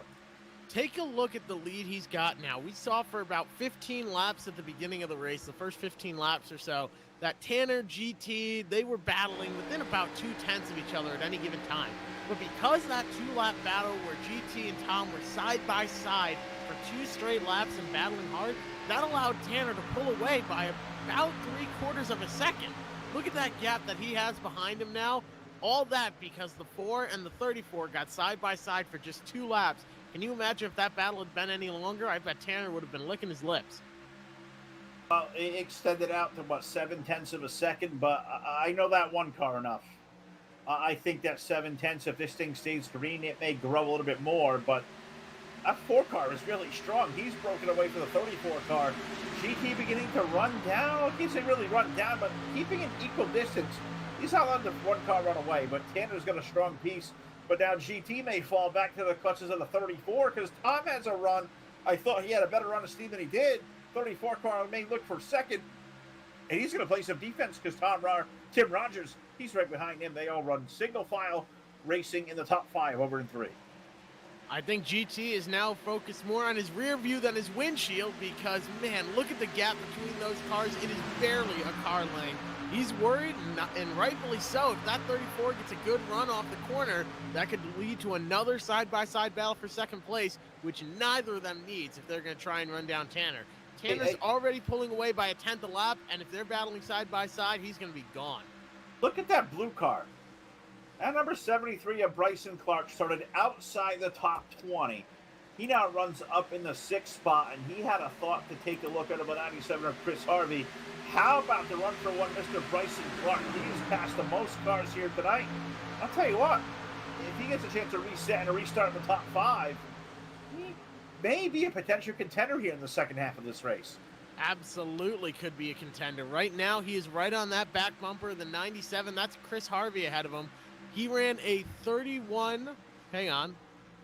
D: Take a look at the lead he's got now. We saw for about 15 laps at the beginning of the race, the first 15 laps or so, that Tanner, GT, they were battling within about 0.2 of each other at any given time. But because that 2-lap battle where GT and Tom were side by side for 2 straight laps and battling hard, that allowed Tanner to pull away by about 3/4 of a second. Look at that gap that he has behind him now. All that because the 4 and the 34 got side by side for just 2 laps. Can you imagine if that battle had been any longer? I bet Tanner would have been licking his lips.
C: It extended out to about 0.7 of a second, but I know that 1 car enough. I think that 0.7, if this thing stays green, it may grow a little bit more, but That 4 car is really strong. He's broken away from the 34 car. GT beginning to run down. I can't say really run down, but keeping an equal distance. He's not letting the 1 car run away, but Tanner's got a strong piece. But now GT may fall back to the clutches of the 34 because Tom has a run. I thought he had a better run of steam than he did. 34 car may look for second. And he's going to play some defense because Tim Rogers, he's right behind him. They all run single file racing in the top 5 over in 3.
D: I think GT is now focused more on his rear view than his windshield because, man, look at the gap between those cars. It is barely a car length. He's worried, and rightfully so. If that 34 gets a good run off the corner, that could lead to another side-by-side battle for second place, which neither of them needs if they're going to try and run down Tanner. Tanner's already pulling away by a tenth a lap, and if they're battling side-by-side, he's going to be gone.
C: Look at that blue car. That number 73 of Bryson Clark started outside the top 20. He now runs up in the 6th spot, and he had a thought to take a look at number 97 of Chris Harvey. How about the run for one, Mr. Bryson Clark? He has passed the most cars here tonight. I'll tell you what, if he gets a chance to reset and a restart in the top 5, he may be a potential contender here in the second half of this race.
D: Absolutely could be a contender. Right now, he is right on that back bumper of the 97. That's Chris Harvey ahead of him. He ran a 31, hang on,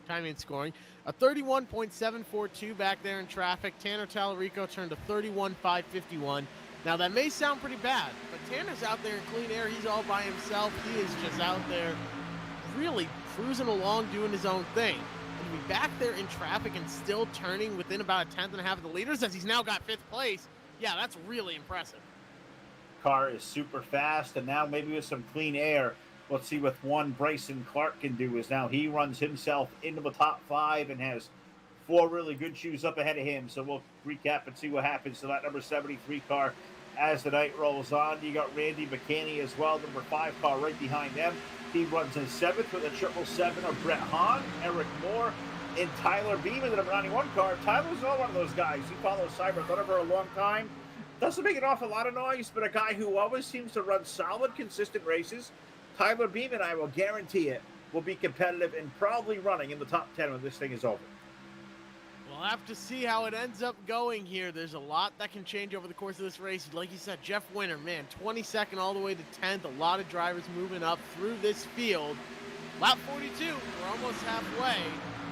D: timing and scoring, a 31.742 back there in traffic. Tanner Tallarico turned a 31.551. Now, that may sound pretty bad, but Tanner's out there in clean air. He's all by himself. He is just out there really cruising along, doing his own thing. And to be back there in traffic and still turning within about a tenth and a half of the leaders as he's now got 5th place, yeah, that's really impressive.
C: Car is super fast, and now maybe with some clean air, let's see what one Bryson Clark can do is now he runs himself into the top 5 and has 4 really good shoes up ahead of him. So we'll recap and see what happens to that number 73 car as the night rolls on. You got Randy McCanny as well, number 5 car right behind them. He runs in 7th with a 777 of Brett Hahn, Eric Moore, and Tyler Beeman, the number 91 car. Tyler's not one of those guys. He follows Cyber Thunder for a long time. Doesn't make an awful lot of noise, but a guy who always seems to run solid, consistent races. Tyler Beeman, I will guarantee it, will be competitive and probably running in the top 10 when this thing is over.
D: We'll have to see how it ends up going here. There's a lot that can change over the course of this race. Like you said, Jeff Winter, man, 22nd all the way to 10th. A lot of drivers moving up through this field. Lap 42, we're almost halfway.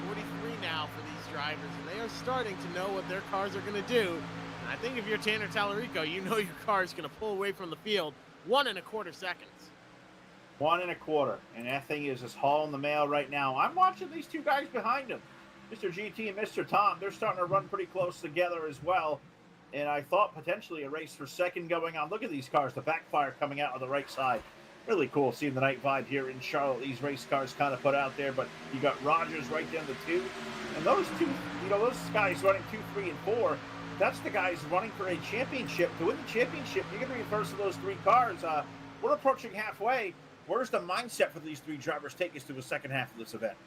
D: 43 now for these drivers, and they are starting to know what their cars are going to do. And I think if you're Tanner Tallarico, you know your car is going to pull away from the field 1 1/4 seconds.
C: 1 1/4, and that thing is just hauling the mail right now. I'm watching these 2 guys behind him, Mr. GT and Mr. Tom. They're starting to run pretty close together as well, and I thought potentially a race for second going on. Look at these cars, the backfire coming out on the right side. Really cool seeing the night vibe here in Charlotte. These race cars kind of put out there, but you got Rogers right down to 2, and those 2, those guys running 2, 3, and 4. That's the guys running for a championship. To win the championship, you're going to be first of those 3 cars. We're approaching halfway. Where's the mindset for these 3 drivers take us to the second half of this event?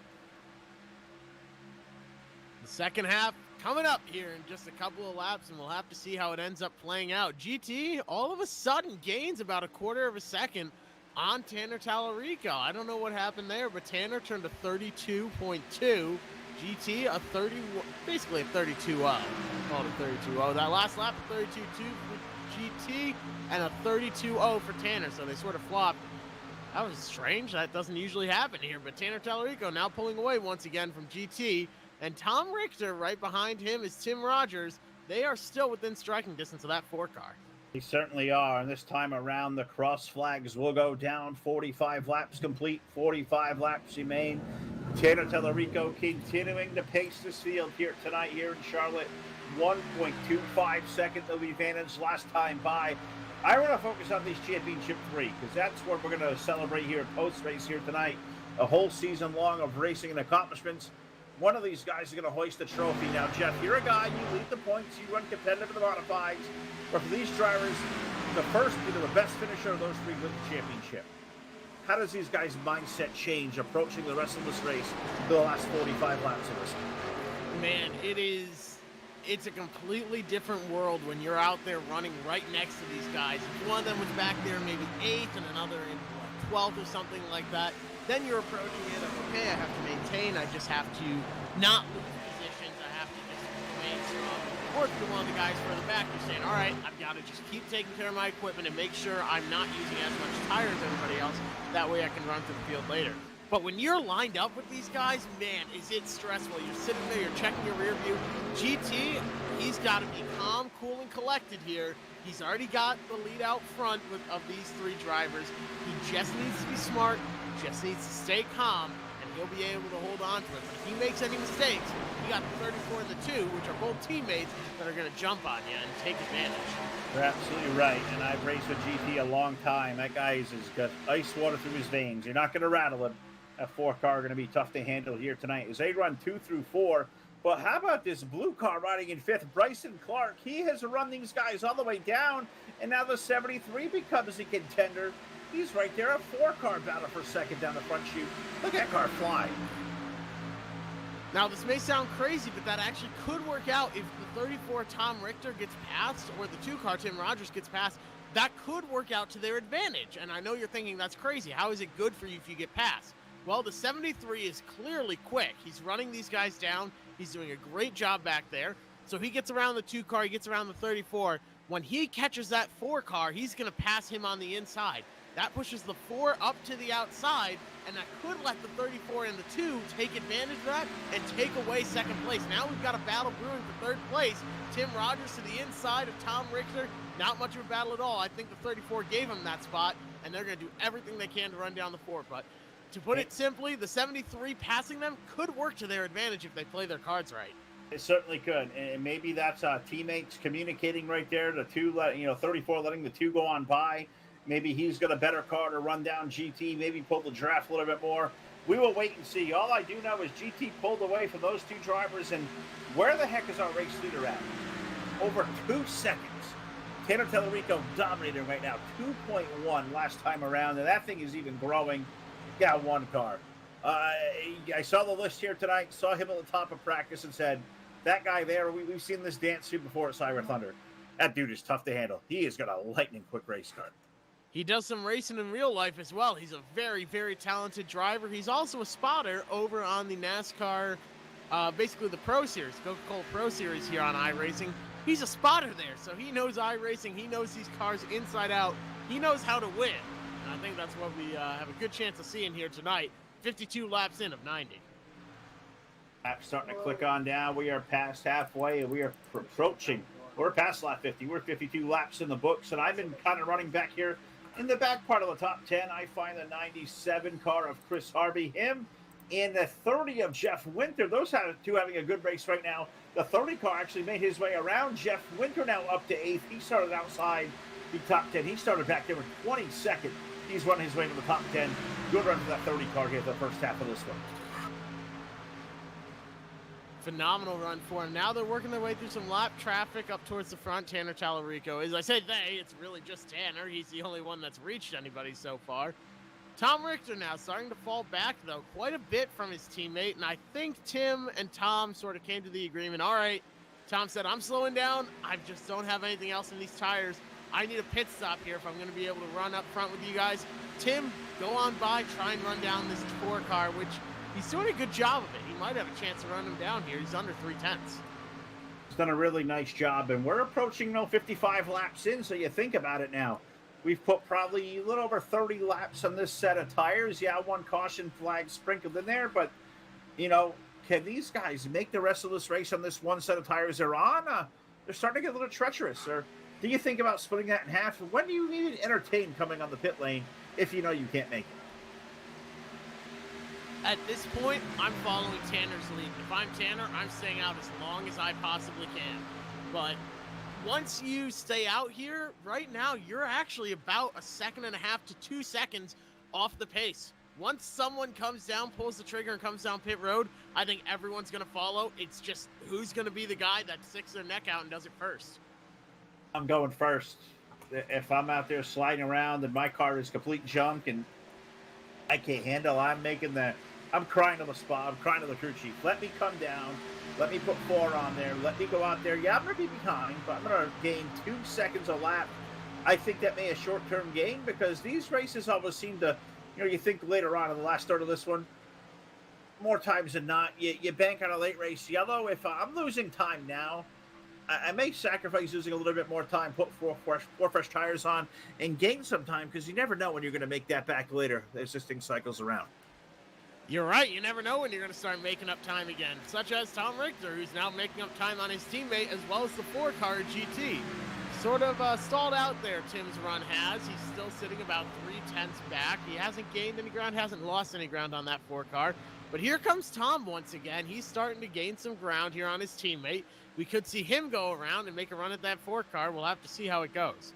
D: The second half coming up here in just a couple of laps, and we'll have to see how it ends up playing out. GT all of a sudden gains about 1/4 of a second on Tanner Tallarico. I don't know what happened there, but Tanner turned a 32.2. GT a 30, basically a 32.0. Called a 32.0. That last lap, a 32.2 for GT and a 32.0 for Tanner. So they sort of flopped. That was strange. That doesn't usually happen here. But Tanner Tallarico now pulling away once again from GT. And Tom Richter right behind him is Tim Rogers. They are still within striking distance of that 4 car.
C: They certainly are. And this time around, the cross flags will go down. 45 laps complete. 45 laps remain. Tanner Tallarico continuing to pace this field here tonight here in Charlotte. 1.25 seconds of advantage last time by. I want to focus on these championship 3 because that's what we're going to celebrate here post-race here tonight. A whole season long of racing and accomplishments. One of these guys is going to hoist the trophy. Now, Jeff, you're a guy, you lead the points, you run competitive in the modifieds. But for these drivers, the first, either the best finisher of those 3 win the championship. How does these guys' mindset change approaching the rest of this race for the last 45 laps of this?
D: Man, it's a completely different world when you're out there running right next to these guys. If one of them was back there maybe 8th and another in 12th or something like that, then you're approaching it. Okay, I have to maintain. I just have to not lose position. or if you're one of the guys further back, you're saying, all right, I've got to just keep taking care of my equipment and make sure I'm not using as much tire as everybody else. That way I can run through the field later. But when you're lined up with these guys, man, is it stressful. You're sitting there, you're checking your rear view. GT, he's got to be calm, cool, and collected here. He's already got the lead out front of these three drivers. He just needs to be smart, just needs to stay calm, and he'll be able to hold on to it. But if he makes any mistakes, you got the 34 and the 2, which are both teammates, that are going to jump on you and take advantage.
C: You're absolutely right, and I've raced with GT a long time. That guy's got ice water through his veins. You're not going to rattle him. That 4 car going to be tough to handle here tonight as they run 2 through 4. But how about this blue car riding in 5th? Bryson Clark, he has run these guys all the way down, and now the 73 becomes a contender. He's right there, a 4-car battle for second down the front chute. Look at that car fly.
D: Now, this may sound crazy, but that actually could work out if the 34 Tom Richter gets passed or the 2-car Tim Rogers gets passed. That could work out to their advantage. And I know you're thinking that's crazy. How is it good for you if you get passed? Well, the 73 is clearly quick. He's running these guys down. He's doing a great job back there. So he gets around the 2-car, he gets around the 34. When he catches that 4-car, he's going to pass him on the inside. That pushes the 4 up to the outside, and that could let the 34 and the 2 take advantage of that and take away second place. Now we've got a battle brewing for third place. Tim Rogers to the inside of Tom Richter. Not much of a battle at all. I think the 34 gave him that spot, and they're going to do everything they can to run down the 4. But to put it simply, the 73 passing them could work to their advantage if they play their cards right.
C: It certainly could, and maybe that's teammates communicating right there. The 34 letting the 2 go on by. Maybe he's got a better car to run down GT, maybe pull the draft a little bit more. We will wait and see. All I do know is GT pulled away from those 2 drivers, and where the heck is our race leader at? Over 2 seconds. Tanner Tellerico dominating right now, 2.1 last time around, and that thing is even growing. Got 1 car. I saw the list here tonight, saw him at the top of practice and said, that guy there, we've seen this dance too before at Cyber Thunder. That dude is tough to handle. He has got a lightning quick race car.
D: He does some racing in real life as well. He's a very, very talented driver. He's also a spotter over on the NASCAR, basically the Pro Series, Coca-Cola Pro Series here on iRacing. He's a spotter there, so he knows iRacing. He knows these cars inside out. He knows how to win. And I think that's what we have a good chance of seeing here tonight. 52 laps in of 90.
C: Laps starting to click on down. We are past halfway, and we are approaching. We're past lap 50. We're 52 laps in the books, and I've been kind of running back here in the back part of the top 10. I find the 97 car of Chris Harvey, him, and the 30 of Jeff Winter. Those two having a good race right now. The 30 car actually made his way around Jeff Winter now up to 8th. He started outside the top 10. He started back there with 22nd. He's running his way to the top 10. Good run for that 30 car here the first half of this one.
D: Phenomenal run for him. Now they're working their way through some lap traffic up towards the front. Tanner Tallarico. As I say they, it's really just Tanner. He's the only one that's reached anybody so far. Tom Richter now starting to fall back, though, quite a bit from his teammate. And I think Tim and Tom sort of came to the agreement. All right, Tom said, I'm slowing down. I just don't have anything else in these tires. I need a pit stop here if I'm going to be able to run up front with you guys. Tim, go on by, try and run down this 4 car, which he's doing a good job of it. He might have a chance to run him down here. He's under 3/10.
C: He's done a really nice job, and we're approaching 55 laps in, so you think about it now. We've put probably a little over 30 laps on this set of tires. Yeah, 1 caution flag sprinkled in there, but, can these guys make the rest of this race on this 1 set of tires they're on? They're starting to get a little treacherous. Or do you think about splitting that in half? When do you need to entertain coming on the pit lane if you know you can't make it?
D: At this point, I'm following Tanner's lead. If I'm Tanner, I'm staying out as long as I possibly can. But once you stay out here, right now, you're actually about 1.5 to 2 seconds off the pace. Once someone comes down, pulls the trigger, and comes down pit road, I think everyone's going to follow. It's just who's going to be the guy that sticks their neck out and does it first.
C: I'm going first. If I'm out there sliding around and my car is complete junk and I can't handle, I'm crying to the spot. I'm crying to the crew chief. Let me come down. Let me put 4 on there. Let me go out there. Yeah, I'm going to be behind, but I'm going to gain 2 seconds a lap. I think that may be a short-term gain because these races always seem to, you think later on in the last third of this one, more times than not, you bank on a late race yellow. If I'm losing time now, I may sacrifice using a little bit more time, put four fresh tires on, and gain some time because you never know when you're going to make that back later as this thing cycles around.
D: You're right. You never know when you're going to start making up time again, such as Tom Richter, who's now making up time on his teammate as well as the 4-car GT. Sort of stalled out there, Tim's run has. He's still sitting about 0.3 back. He hasn't gained any ground, hasn't lost any ground on that 4-car. But here comes Tom once again. He's starting to gain some ground here on his teammate. We could see him go around and make a run at that 4-car. We'll have to see how it goes.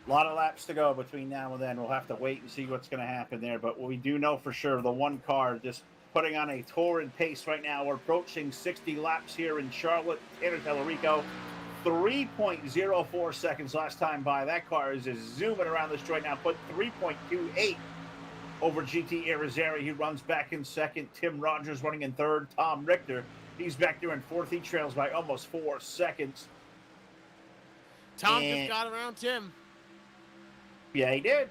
C: A lot of laps to go between now and then. We'll have to wait and see what's going to happen there. But what we do know for sure, the 1 car just putting on a torrid pace right now. We're approaching 60 laps here in Charlotte. Tanner Tellerico, 3.04 seconds last time by. That car is just zooming around this joint now. Put 3.28 over GT Irizarry. He runs back in second. Tim Rogers running in third. Tom Richter, he's back there in fourth. He trails by almost 4 seconds.
D: Tom just got around Tim.
C: Yeah, he did.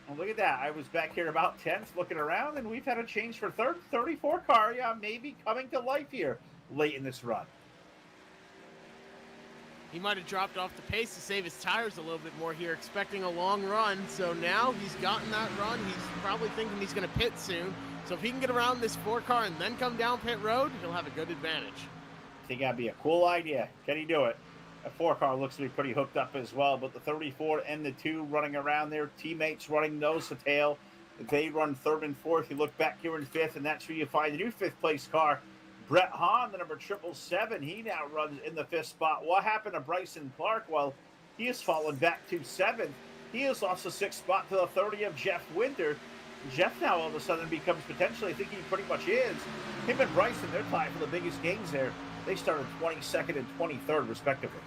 C: And look at that. I was back here about 10th looking around, and we've had a change for third. 34 car, yeah, maybe coming to life here late in this run.
D: He might have dropped off the pace to save his tires a little bit more here, expecting a long run. So now he's gotten that run. He's probably thinking he's going to pit soon. So if he can get around this 4-car and then come down pit road, he'll have a good advantage.
C: I think that'd be a cool idea. Can he do it? A 4-car looks to be pretty hooked up as well, but the 34 and the 2 running around there, teammates running nose to tail. They run third and fourth. You look back here in fifth, and that's where you find the new 5th place car, Brett Hahn, the number 777. He now runs in the 5th spot. What happened to Bryson Clark? Well, he has fallen back to 7th. He has lost the 6th spot to the 30 of Jeff Winter. Jeff now all of a sudden becomes potentially, I think he pretty much is. Him and Bryson, they're tied for the biggest gains there. They started 22nd and 23rd, respectively.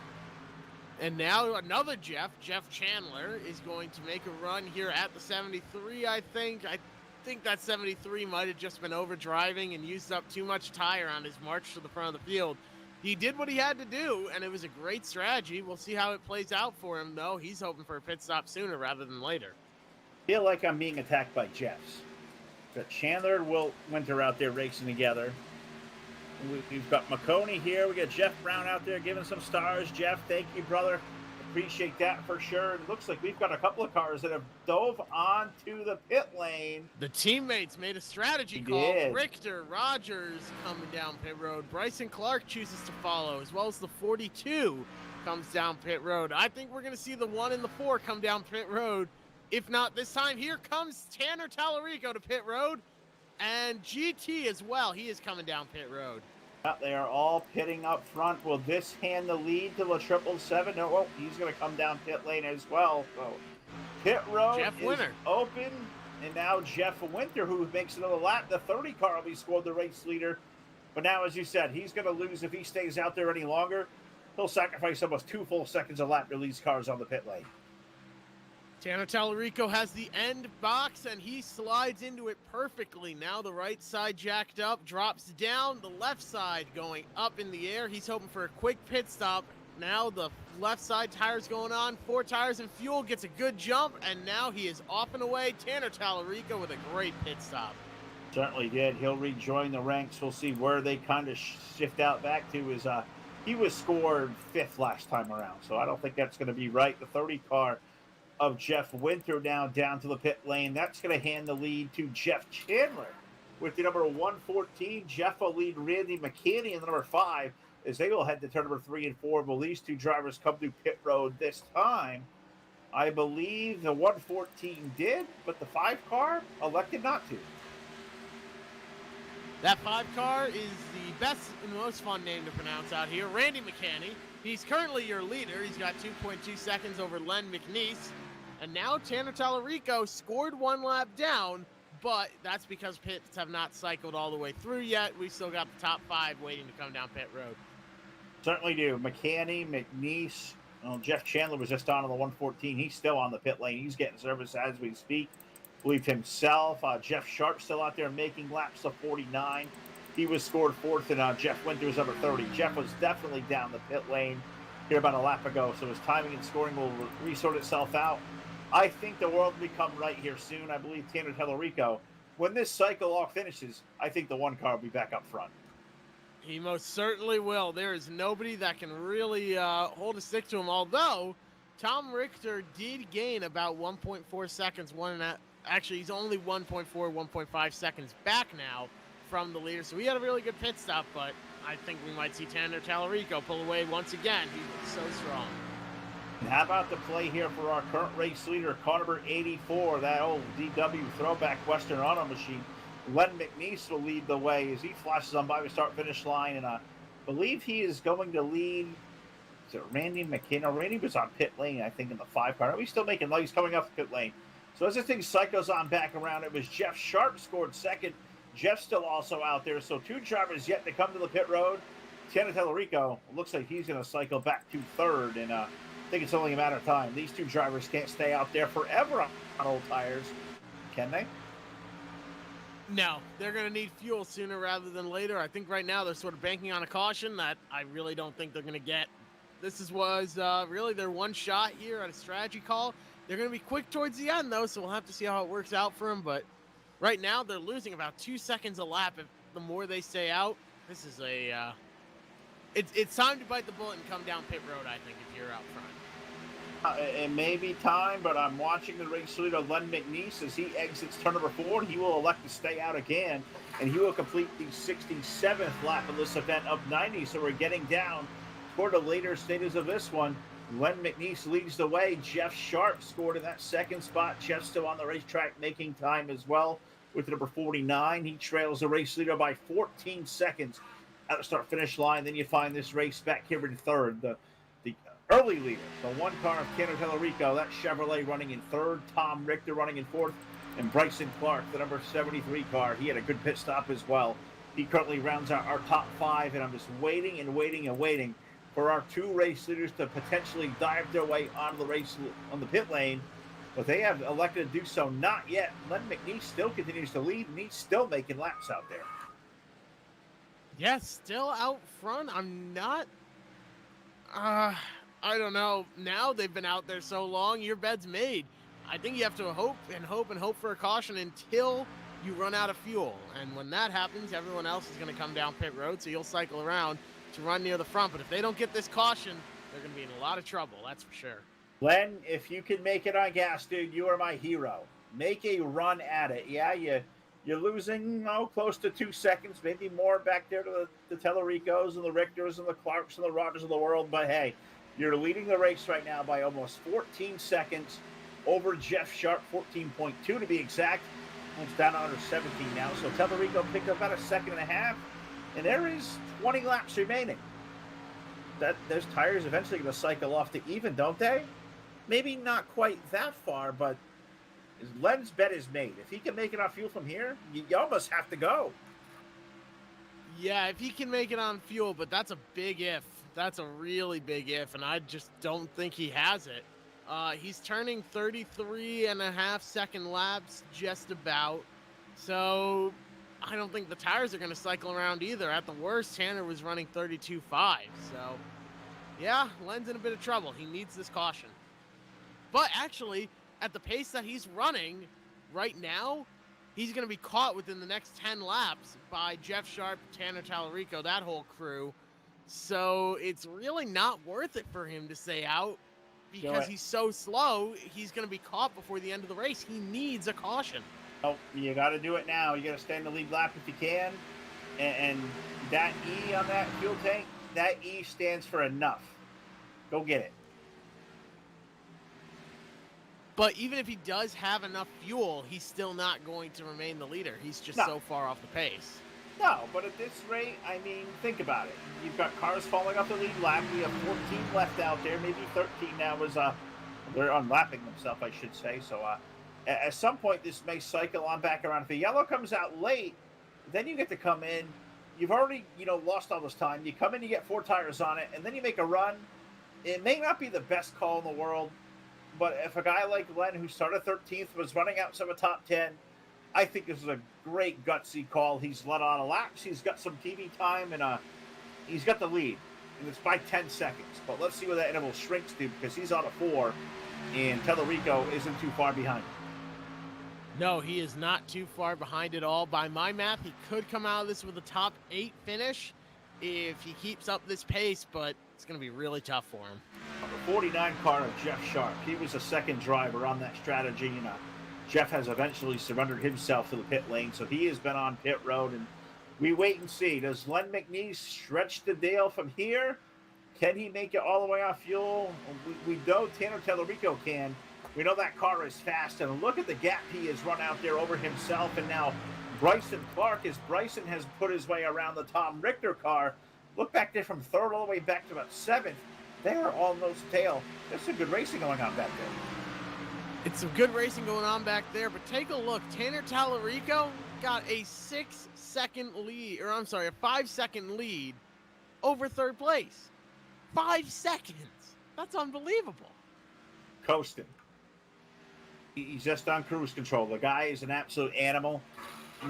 D: And now another Jeff Chandler, is going to make a run here at the 73, I think. I think that 73 might have just been overdriving and used up too much tire on his march to the front of the field. He did what he had to do, and it was a great strategy. We'll see how it plays out for him, though. He's hoping for a pit stop sooner rather than later.
C: I feel like I'm being attacked by Jeffs. Got Chandler and Winter out there racing together. We've got McConey here. We got Jeff Brown out there giving some stars. Jeff, thank you, brother. Appreciate that for sure. It looks like we've got a couple of cars that have dove onto the pit lane.
D: The teammates made a strategy call. Richter, Rogers coming down pit road. Bryson Clark chooses to follow, as well as the 42 comes down pit road. I think we're going to see the 1 and the 4 come down pit road. If not this time, here comes Tanner Tallarico to pit road. And GT as well. He is coming down pit road.
C: They are all pitting up front. Will this hand the lead to the 777? No, well, he's going to come down pit lane as well. So pit road is open. And now Jeff Winter, who makes another lap. The 30 car will be scored the race leader. But now, as you said, he's going to lose if he stays out there any longer. He'll sacrifice almost 2 full seconds a lap to lead cars on the pit lane.
D: Tanner Tallarico has the end box, and he slides into it perfectly. Now the right side jacked up, drops down, the left side going up in the air. He's hoping for a quick pit stop. Now the left side tires going on, 4 tires and fuel, gets a good jump, and now he is off and away. Tanner Tallarico with a great pit stop.
C: Certainly did. He'll rejoin the ranks. We'll see where they kind of shift out back to. He was scored 5th last time around, so I don't think that's going to be right. The 30 car of Jeff Winter now down to the pit lane. That's going to hand the lead to Jeff Chandler with the number 114. Jeff will lead Randy McKinney in the number 5 as they will head to turn number 3 and 4. Will these 2 drivers come to pit road this time? I believe the 114 did, but the 5 car elected not to.
D: That 5 car is the best and most fun name to pronounce out here. Randy McKinney. He's currently your leader. He's got 2.2 seconds over Len McNeese. And now Tanner Tallarico scored 1 lap down, but that's because pits have not cycled all the way through yet. We've still got the top 5 waiting to come down pit road.
C: Certainly do. McKinney, McNeese. Well, Jeff Chandler was just on the 114. He's still on the pit lane. He's getting service as we speak. Believe himself. Jeff Sharp still out there making laps of 49. He was scored 4th, and Jeff Winter was number 30. Jeff was definitely down the pit lane here about a lap ago, so his timing and scoring will resort itself out. I think the world will become right here soon. I believe Tanner Tallarico, when this cycle all finishes, I think the 1 car will be back up front.
D: He most certainly will. There is nobody that can really hold a stick to him, although Tom Richter did gain about 1.4 seconds. Actually, he's only 1.4, 1.5 seconds back now from the leader, so he had a really good pit stop, but I think we might see Tanner Tallarico pull away once again. He was so strong.
C: And how about the play here for our current race leader, car number 84, that old DW throwback Western Auto machine. Len McNeese will lead the way as he flashes on by the start-finish line, and I believe he is going to lead. Is it Randy McKenna? Randy was on pit lane, I think, in the 5 car. He's still making light. He's coming off the pit lane. So as this thing cycles on back around, it was Jeff Sharp scored second. Jeff's still also out there, so 2 drivers yet to come to the pit road. Tanner Tallarico looks like he's going to cycle back to third, and I think it's only a matter of time. These 2 drivers can't stay out there forever on old tires, can they?
D: No, they're going to need fuel sooner rather than later. I think right now they're sort of banking on a caution that I really don't think they're going to get. This was really their one shot here at a strategy call. They're going to be quick towards the end, though, so we'll have to see how it works out for them. But right now they're losing about 2 seconds a lap. If the more they stay out, this is it's time to bite the bullet and come down pit road, I think, if you're out front.
C: It may be time, but I'm watching the race leader, Len McNeese, as he exits turn number 4. He will elect to stay out again, and he will complete the 67th lap of this event of 90. So we're getting down toward the later stages of this one. Len McNeese leads the way. Jeff Sharp scored in that second spot. Jeff still on the racetrack making time as well with number 49. He trails the race leader by 14 seconds at the start-finish line. Then you find this race back here in third. The early leader, the 1 car of Tanner Tallarico, that Chevrolet running in third, Tom Richter running in fourth, and Bryson Clark, the number 73 car. He had a good pit stop as well. He currently rounds out our top 5, and I'm just waiting and waiting and waiting for our 2 race leaders to potentially dive their way onto the race on the pit lane, but they have elected to do so not yet. Len McNeese still continues to lead, and he's still making laps out there.
D: Yes, still out front. I'm not... I don't know. Now they've been out there so long, your bed's made. I think you have to hope and hope and hope for a caution until you run out of fuel. And when that happens, everyone else is going to come down pit road, so you'll cycle around to run near the front. But if they don't get this caution, they're going to be in a lot of trouble, that's for sure.
C: Len, if you can make it on gas, dude, you are my hero. Make a run at it. Yeah, you're losing close to 2 seconds, maybe more back there to the Tallaricos and the Richters and the Clarks and the Rogers of the world. But hey, you're leading the race right now by almost 14 seconds over Jeff Sharp, 14.2 to be exact. It's down under 17 now. So Tallarico picked up about a second and a half, and there is 20 laps remaining. Those tires eventually going to cycle off to even, don't they? Maybe not quite that far, but Len's bet is made. If he can make it on fuel from here, you almost have to go.
D: Yeah, if he can make it on fuel, but that's a big if. That's a really big if, and I just don't think he has it. He's turning 33 and a half second laps just about, so I don't think the tires are going to cycle around either. At the worst, Tanner was running 32.5, so yeah, Len's in a bit of trouble. He needs this caution. But actually, at the pace that he's running right now, he's going to be caught within the next 10 laps by Jeff Sharp, Tanner Tallarico, that whole crew. So it's really not worth it for him to stay out because he's so slow. He's going to be caught before the end of the race. He needs a caution.
C: Oh, you got to do it now. You got to stay in the lead lap if you can. And that E on that fuel tank, that E stands for enough. Go get it.
D: But even if he does have enough fuel, he's still not going to remain the leader. He's just so far off the pace.
C: No, but at this rate, I mean, think about it. You've got cars falling off the lead lap. We have 14 left out there, maybe 13 now as they're unlapping themselves, I should say. So at some point, this may cycle on back around. If the yellow comes out late, then you get to come in. You've already, lost all this time. You come in, you get 4 tires on it, and then you make a run. It may not be the best call in the world, but if a guy like Len, who started 13th, was running outside of top 10, I think this is a great gutsy call. He's let on a laps. He's got some TV time, and he's got the lead. And it's by 10 seconds. But let's see where that interval shrinks to, because he's on a 4, and Tallarico isn't too far behind him.
D: No, he is not too far behind at all. By my math, he could come out of this with a top 8 finish if he keeps up this pace, but it's going to be really tough for him.
C: The 49 car of Jeff Sharp. He was a second driver on that strategy, and Jeff has eventually surrendered himself to the pit lane, so he has been on pit road, and we wait and see. Does Len McNeese stretch the Dale from here? Can he make it all the way off fuel? We know Tanner Tellerico can. We know that car is fast, and look at the gap he has run out there over himself, and now Bryson Clark, as Bryson has put his way around the Tom Richter car. Look back there from third all the way back to about seventh. They are all nose to tail. There's some good racing going on back there.
D: It's some good racing going on back there, but take a look. Tanner Tallarico got a 6-second lead, or I'm sorry, a 5-second lead over third place. 5 seconds. That's unbelievable.
C: Coasting. He's just on cruise control. The guy is an absolute animal.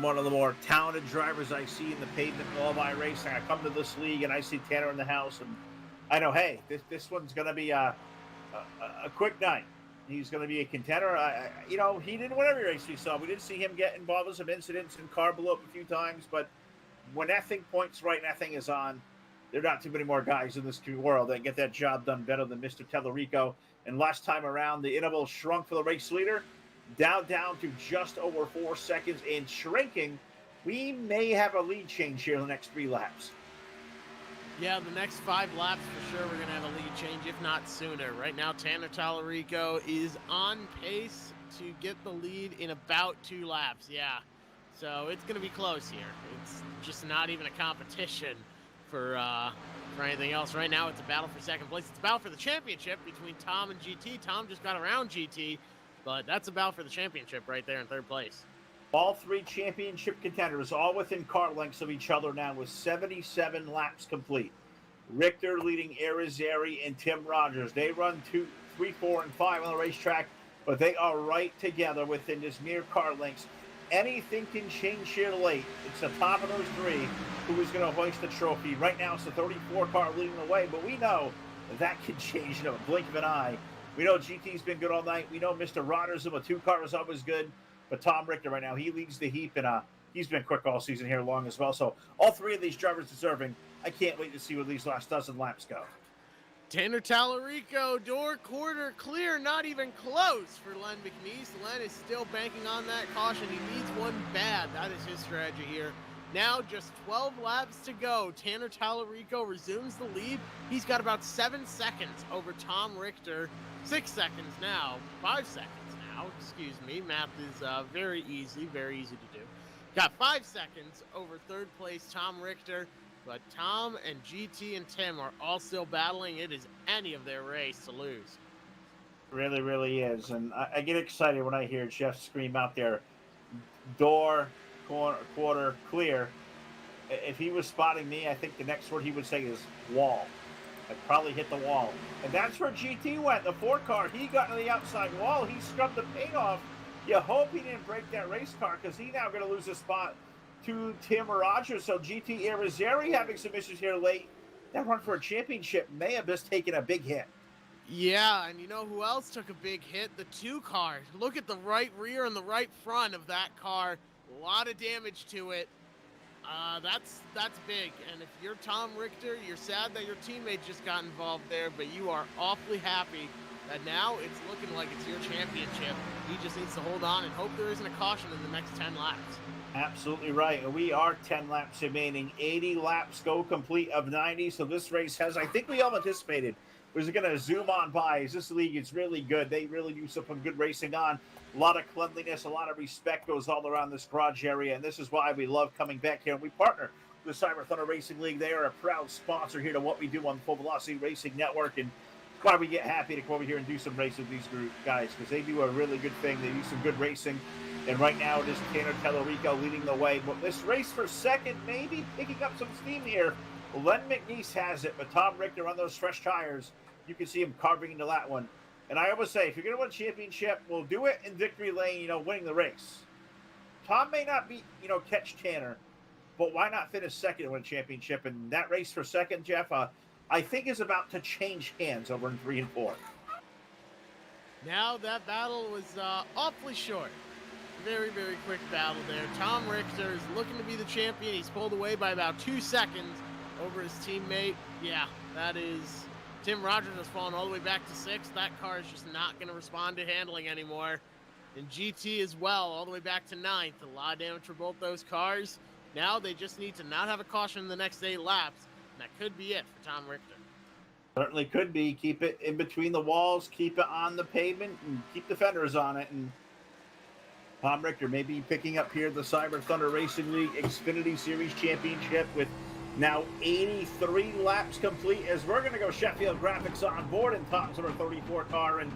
C: One of the more talented drivers I see in the pavement in all my racing. I come to this league and I see Tanner in the house, and I know, hey, this one's going to be a quick night. He's going to be a contender. He didn't win every race we saw. We did see him get involved in some incidents and car blew up a few times, but when that thing points right and that thing is on, there are not too many more guys in this world that get that job done better than Mr. Tellerico. And last time around, the interval shrunk for the race leader, down to just over 4 seconds and shrinking. We may have a lead change here in the next 3 laps.
D: Yeah, the next 5 laps for sure we're going to have a lead change, if not sooner. Right now, Tanner Tallarico is on pace to get the lead in about 2 laps. Yeah, so it's going to be close here. It's just not even a competition for anything else. Right now, it's a battle for second place. It's a battle for the championship between Tom and GT. Tom just got around GT, but that's a battle for the championship right there in third place.
C: All 3 championship contenders, all within car lengths of each other now with 77 laps complete. Richter leading Irizarry and Tim Rogers. They run 2, 3, 4, and 5 on the racetrack, but they are right together within this mere car lengths. Anything can change here late. It's the top of those 3 who is going to hoist the trophy. Right now, it's the 34 car leading the way, but we know that can change in a blink of an eye. We know GT's been good all night. We know Mr. Rogers with a 2 car is always good. But Tom Richter right now, he leads the heap, and he's been quick all season here long as well. So all 3 of these drivers deserving. I can't wait to see where these last dozen laps go.
D: Tanner Tallarico, door quarter clear, not even close for Len McNeese. Len is still banking on that caution. He needs one bad. That is his strategy here. Now just 12 laps to go. Tanner Tallarico resumes the lead. He's got about 7 seconds over Tom Richter. 6 seconds now. 5 seconds. Excuse me, math is very easy to do. Got 5 seconds over third place Tom Richter, but Tom and GT and Tim are all still battling. It is any of their race to lose.
C: Really, really is. And I get excited when I hear Jeff scream out there, door, quarter, clear. If he was spotting me, I think the next word he would say is wall. I'd probably hit the wall. And that's where GT went. The 4 car, he got to the outside wall. He scrubbed the paint off. You hope he didn't break that race car because he's now going to lose a spot to Tim Rogers. So GT Irizarry having some issues here late. That run for a championship may have just taken a big hit.
D: Yeah, and you know who else took a big hit? The 2 car. Look at the right rear and the right front of that car. A lot of damage to it. That's big, and if you're Tom Richter, you're sad that your teammate just got involved there, but you are awfully happy that now it's looking like it's your championship. He just needs to hold on and hope there isn't a caution in the next 10 laps.
C: Absolutely right. We are 10 laps remaining. 80 laps go complete of 90, so this race has, I think we all anticipated, was going to zoom on by. As this league is really good. They really do some good racing on. A lot of cleanliness, a lot of respect goes all around this garage area, and this is why we love coming back here. And we partner with the Cyber Thunder Racing League. They are a proud sponsor here to what we do on the Full Velocity Racing Network, and it's why we get happy to come over here and do some racing with these guys, because they do a really good thing. They do some good racing, and right now it is Tanner Tellerico leading the way. But this race for second may be picking up some steam here. Len McNeese has it, but Tom Richter on those fresh tires, you can see him carving into that one. And I always say, if you're going to win a championship, we'll do it in victory lane, winning the race. Tom may not be, catch Tanner, but why not finish second and win a championship? And that race for second, Jeff, I think is about to change hands over in 3 and 4.
D: Now that battle was awfully short. Very, very quick battle there. Tom Richter is looking to be the champion. He's pulled away by about 2 seconds. over his teammate. Yeah, that is... Tim Rogers has fallen all the way back to 6th. That car is just not going to respond to handling anymore. And GT as well, all the way back to 9th. A lot of damage for both those cars. Now they just need to not have a caution in the next 8 laps. And that could be it for Tom Richter.
C: Certainly could be. Keep it in between the walls, keep it on the pavement, and keep the fenders on it. And Tom Richter may be picking up here the Cyber Thunder Racing League Xfinity Series Championship with now 83 laps complete, as we're going to go Sheffield Graphics on board in Tom's number 34 car. And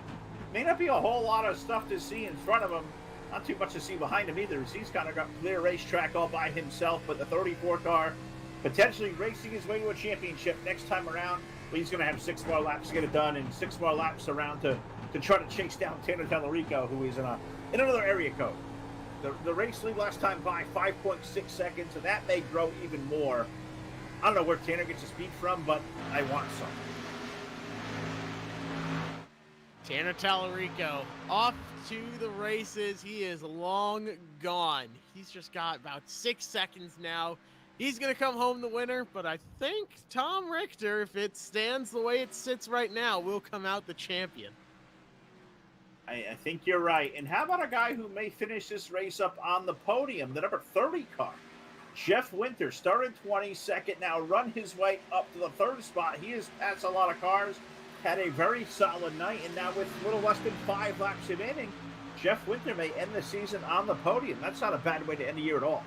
C: may not be a whole lot of stuff to see in front of him. Not too much to see behind him either, as he's kind of got clear racetrack all by himself. But the 34 car potentially racing his way to a championship next time around. But he's going to have 6 more laps to get it done, and 6 more laps around to try to chase down Tanner Tellerico, who is in another area code. The race lead last time by 5.6 seconds, and that may grow even more. I don't know where Tanner gets his speed from, but I want some.
D: Tanner Tellerico off to the races. He is long gone. He's just got about 6 seconds now. He's going to come home the winner, but I think Tom Richter, if it stands the way it sits right now, will come out the champion.
C: I think you're right. And how about a guy who may finish this race up on the podium, the number 30 car? Jeff Winter started 22nd, now run his way up to the 3rd spot. He has passed a lot of cars, had a very solid night, and now with a little less than 5 laps remaining, Jeff Winter may end the season on the podium. That's not a bad way to end the year at all.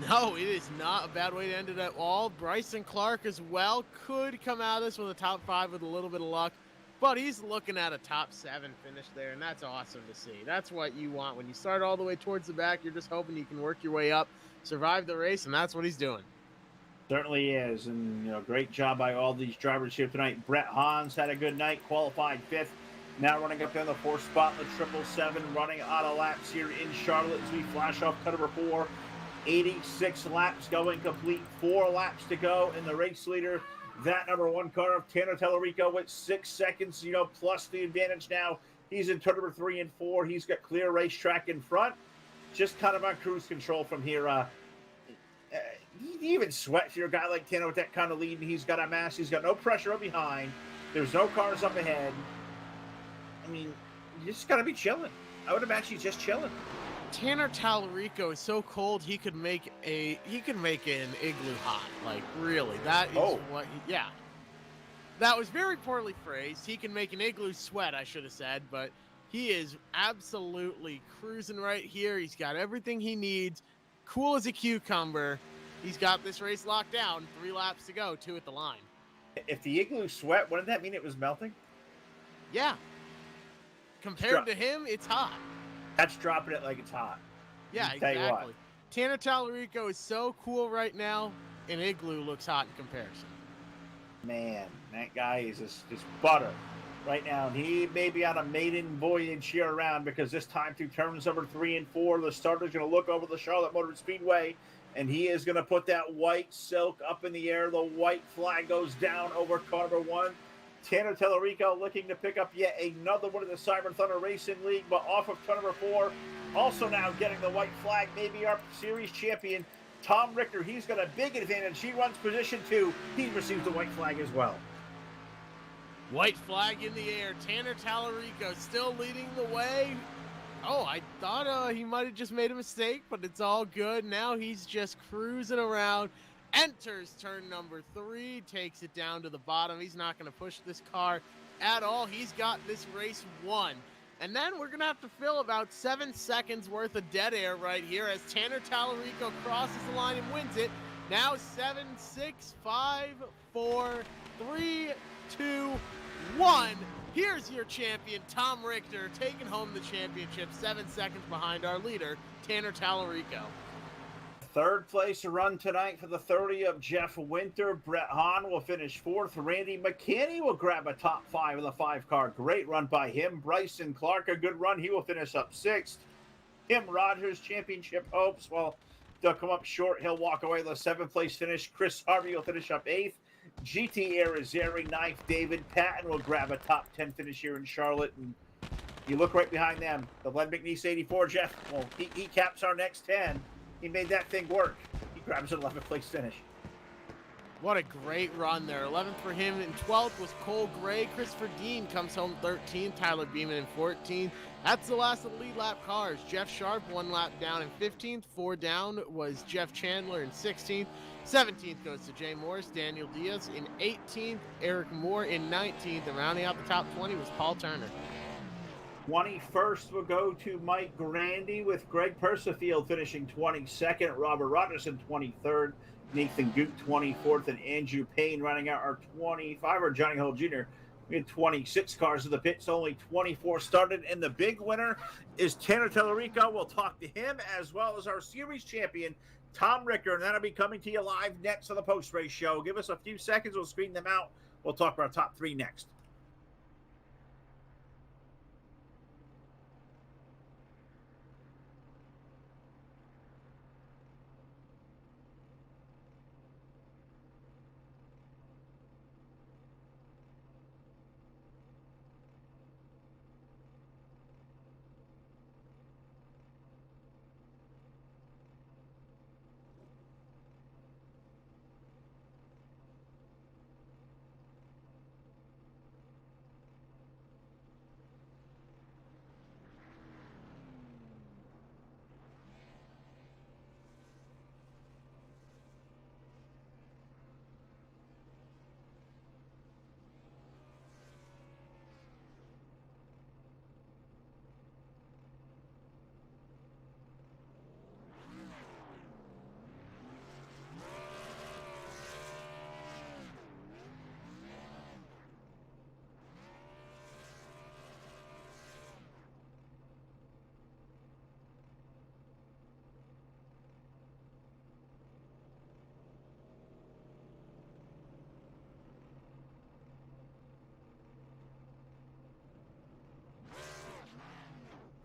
D: No, it is not a bad way to end it at all. Bryson Clark as well could come out of this with a top 5 with a little bit of luck, but he's looking at a top 7 finish there, and that's awesome to see. That's what you want. When you start all the way towards the back, you're just hoping you can work your way up, survive the race, and that's what he's doing.
C: Certainly is, and great job by all these drivers here tonight. Brett Hans had a good night, qualified 5th. Now running up there in the 4th spot, the 777 running out of laps here in Charlotte as we flash off cut number 4. 86 laps going complete, 4 laps to go, and the race leader, that number 1 car of Tanner Tellerico with 6 seconds, plus the advantage now. He's in turn number 3 and 4. He's got clear racetrack in front. Just kind of on cruise control from here. He even sweats for a guy like Tanner with that kind of lead, and he's got a mass. He's got no pressure up behind. There's no cars up ahead. I mean, you just got to be chilling. I would imagine he's just chilling.
D: Tanner Tellerico is so cold he could make an igloo hot. Like, really, that is yeah. That was very poorly phrased. He can make an igloo sweat, I should have said, but he is absolutely cruising right here. He's got everything he needs. Cool as a cucumber. He's got this race locked down. 3 laps to go, 2 at the line.
C: If the igloo sweat, wouldn't that mean it was melting?
D: Yeah. Compared to him, it's hot.
C: That's dropping it like it's hot.
D: Yeah, exactly. Tanner Tellerico is so cool right now, and igloo looks hot in comparison.
C: Man, that guy is just butter right now. And he may be on a maiden voyage here around, because this time through turns number 3 and 4, the starter's going to look over the Charlotte Motor Speedway, and he is going to put that white silk up in the air. The white flag goes down over car number 1. Tanner Tellerico looking to pick up yet another one of the Cyber Thunder Racing League, but off of car number 4, also now getting the white flag, maybe our series champion, Tom Richter. He's got a big advantage. He runs position 2. He receives the white flag as well.
D: White flag in the air. Tanner Tellerico still leading the way. Oh, I thought he might have just made a mistake, but it's all good. Now he's just cruising around. Enters turn number 3, takes it down to the bottom. He's not going to push this car at all. He's got this race won. And then we're going to have to fill about 7 seconds worth of dead air right here as Tanner Tellerico crosses the line and wins it. Now 7, 6, 5, 4, 3, 2, 1. Here's your champion, Tom Richter, taking home the championship 7 seconds behind our leader, Tanner Tellerico.
C: 3rd place to run tonight for the 30 of Jeff Winter. Brett Hahn will finish 4th. Randy McKinney will grab a top 5 of the 5 car. Great run by him. Bryson Clark, a good run. He will finish up 6th. Tim Rogers, championship hopes. Well, they'll come up short. He'll walk away with a 7th place finish. Chris Harvey will finish up 8th. GT Arizari 9th. David Patton will grab a top 10 finish here in Charlotte. And you look right behind them. The Len McNeese 84, Jeff. Well, he caps our next 10. He made that thing work. He grabs an 11th place finish.
D: What a great run there. 11th for him, and 12th was Cole Gray. Christopher Dean comes home 13th. Tyler Beeman in 14th. That's the last of the lead lap cars. Jeff Sharp 1 lap down in 15th. 4 down was Jeff Chandler in 16th. 17th goes to Jay Morris. Daniel Diaz in 18th. Eric Moore in 19th. And rounding out the top 20 was Paul Turner.
C: 21st will go to Mike Grandy, with Greg Persifield finishing 22nd. Robert Rogerson 23rd. Nathan Goot 24th, and Andrew Payne running out our 25, or Johnny Hull Jr. We had 26 cars in the pits, only 24 started, and the big winner is Tanner Tellerico. We'll talk to him, as well as our series champion, Tom Ricker, and that'll be coming to you live next on the post-race show. Give us a few seconds, we'll screen them out. We'll talk about our top 3 next.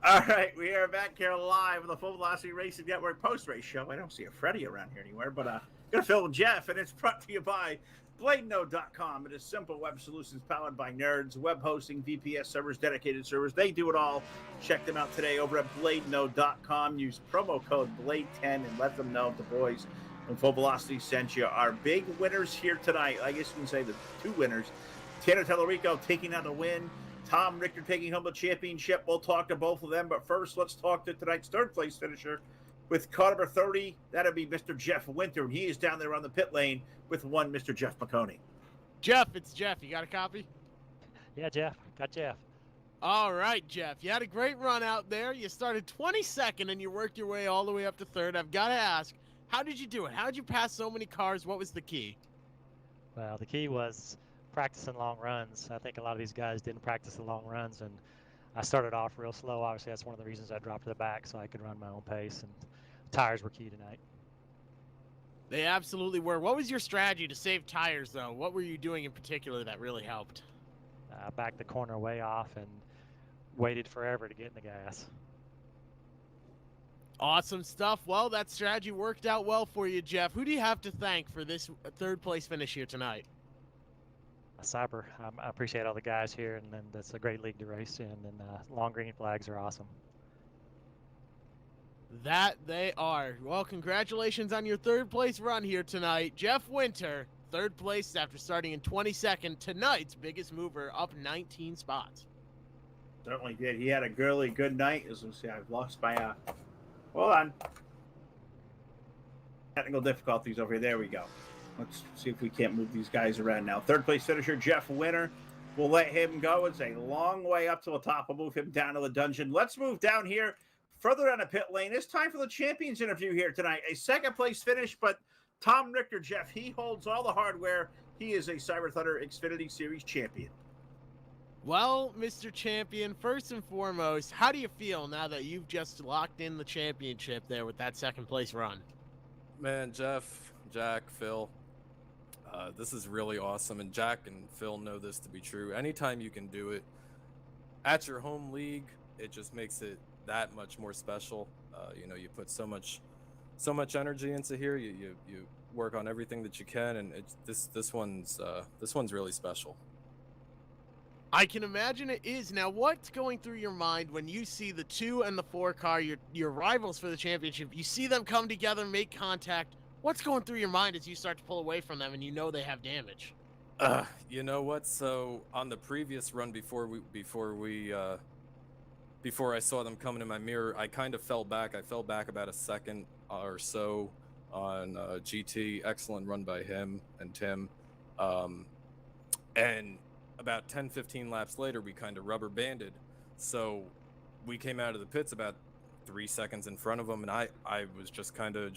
C: All right, we are back here live on the Full Velocity Racing Network post-race show. I don't see a Freddie around here anywhere, but gonna Phil and Jeff, and it's brought to you by BladeNode.com. It is simple web solutions powered by nerds, web hosting, VPS servers, dedicated servers. They do it all. Check them out today over at BladeNode.com. Use promo code BLADE10 and let them know the boys from Full Velocity sent you. Our big winners here tonight, I guess you can say the 2 winners. Tanner Tellerico taking out the win. Tom Richter taking home the championship. We'll talk to both of them, but first let's talk to tonight's 3rd place finisher with car number 30. That'll be Mr. Jeff Winter, and he is down there on the pit lane with one Mr. Jeff McConey.
D: Jeff, it's Jeff. You got a copy?
G: Yeah, Jeff. Got Jeff.
D: All right, Jeff. You had a great run out there. You started 22nd, and you worked your way all the way up to 3rd. I've got to ask, how did you do it? How did you pass so many cars? What was the key?
G: Well, the key was practicing long runs. I think a lot of these guys didn't practice the long runs, and I started off real slow. Obviously, that's one of the reasons I dropped to the back, so I could run my own pace, and tires were key tonight.
D: They absolutely were. What was your strategy to save tires, though? What were you doing in particular that really helped?
G: Backed the corner way off and waited forever to get in the gas.
D: Awesome stuff. Well, that strategy worked out well for you, Jeff. Who do you have to thank for this 3rd place finish here tonight?
G: Cyber. I appreciate all the guys here, and then that's a great league to race in, and long green flags are awesome.
D: That they are. Well, congratulations on your 3rd place run here tonight. Jeff Winter, 3rd place after starting in 22nd, tonight's biggest mover, up 19 spots.
C: Certainly did. He had a really good night. As we see, I've lost my hold on. Technical difficulties over here. There we go. Let's see if we can't move these guys around now. 3rd place finisher, Jeff Winter. We'll let him go. It's a long way up to the top. We'll move him down to the dungeon. Let's move down here further down the pit lane. It's time for the champions interview here tonight. A 2nd place finish, but Tom Richter, Jeff, he holds all the hardware. He is a Cyber Thunder Xfinity Series champion.
D: Well, Mr. Champion, first and foremost, how do you feel now that you've just locked in the championship there with that 2nd place run?
H: Man, Jeff, Jack, Phil, this is really awesome, and Jack and Phil know this to be true. Anytime you can do it at your home league, it just makes it that much more special. You put so much energy into here. You work on everything that you can, and this one's really special.
D: I can imagine it is. Now, what's going through your mind when you see the 2 and the 4 car, your rivals for the championship? You see them come together, make contact. What's going through your mind as you start to pull away from them and you know they have damage?
H: You know what? So on the previous run before I saw them coming in my mirror, I kind of fell back. I fell back about a second or so on GT. Excellent run by him and Tim. And about 10-15 laps later, we kind of rubber banded. So we came out of the pits about 3 seconds in front of him, and I was just kind of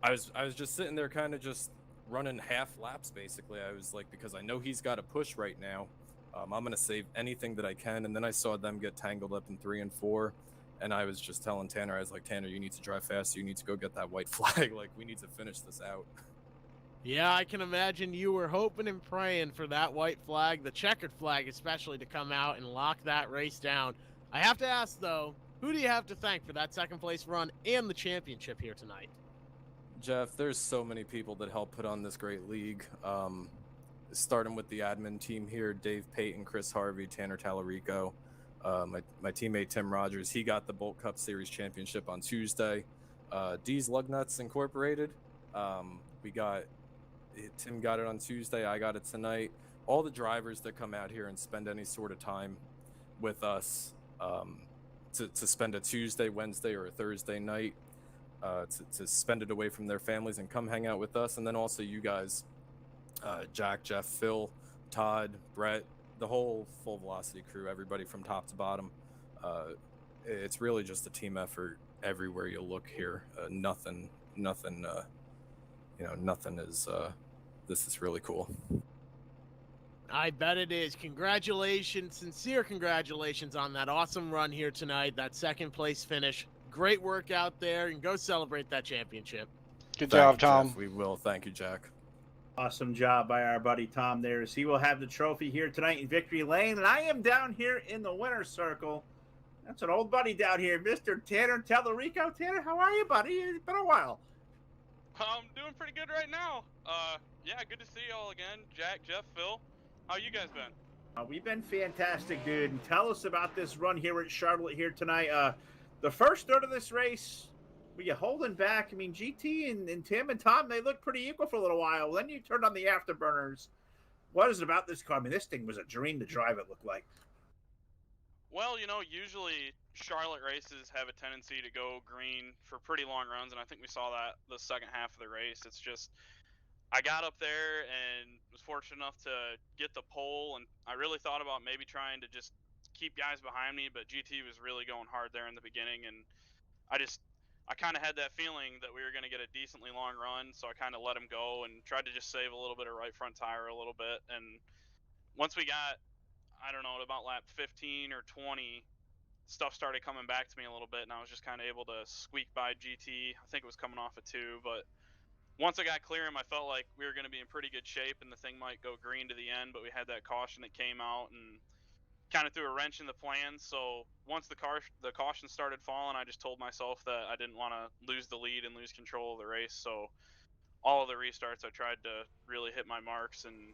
H: I was just sitting there kind of just running half laps basically. I was like, because I know he's got a push right now. I'm going to save anything that I can. And then I saw them get tangled up in 3 and 4. And I was just telling Tanner, I was like, Tanner, you need to drive faster. You need to go get that white flag. Like, we need to finish this out.
D: Yeah, I can imagine you were hoping and praying for that white flag, the checkered flag especially, to come out and lock that race down. I have to ask, though, who do you have to thank for that second place run and the championship here tonight?
H: Jeff, there's so many people that help put on this great league. Starting with the admin team here, Dave Payton, Chris Harvey, Tanner Tallarico, my teammate Tim Rogers. He got the Bolt Cup Series championship on Tuesday. D's Lugnuts Incorporated. Tim got it on Tuesday. I got it tonight. All the drivers that come out here and spend any sort of time with us to spend a Tuesday, Wednesday, or a Thursday night to spend it away from their families and come hang out with us. And then also you guys, Jack, Jeff, Phil, Todd, Brett, the whole Full Velocity crew, everybody from top to bottom. It's really just a team effort everywhere you look here. Nothing is, this is really cool.
D: I bet it is. Congratulations, sincere congratulations on that awesome run here tonight, that second place finish. Great work out there, and go celebrate that championship.
F: Good job, Tom.
H: Jeff. We will. Thank you, Jack.
C: Awesome job by our buddy Tom there, as he will have the trophy here tonight in Victory Lane. And I am down here in the winner's circle. That's an old buddy down here, Mr. Tanner Tallarico. Tanner, how are you, buddy? It's been a while.
I: I'm doing pretty good right now. Yeah, good to see you all again. Jack, Jeff, Phil. How you guys been?
C: We've been fantastic, dude. And tell us about this run here at Charlotte here tonight. The first third of this race, were you holding back? I mean, GT and Tim and Tom, they looked pretty equal for a little while. Then you turned on the afterburners. What is it about this car? I mean, this thing was a dream to drive, it looked like.
I: Well, usually Charlotte races have a tendency to go green for pretty long runs, and I think we saw that the second half of the race. It's just, I got up there and was fortunate enough to get the pole, and I really thought about maybe trying to just keep guys behind me, but GT was really going hard there in the beginning, and I kind of had that feeling that we were going to get a decently long run, so I kind of let him go and tried to just save a little bit of right front tire a little bit. And once we got, I don't know, at about lap 15 or 20, stuff started coming back to me a little bit, and I was just kind of able to squeak by GT. I think it was coming off a 2, but once I got clear him, I felt like we were going to be in pretty good shape, and the thing might go green to the end, but we had that caution that came out and kind of threw a wrench in the plans. So once the caution started falling, I just told myself that I didn't want to lose the lead and lose control of the race. So all of the restarts, I tried to really hit my marks and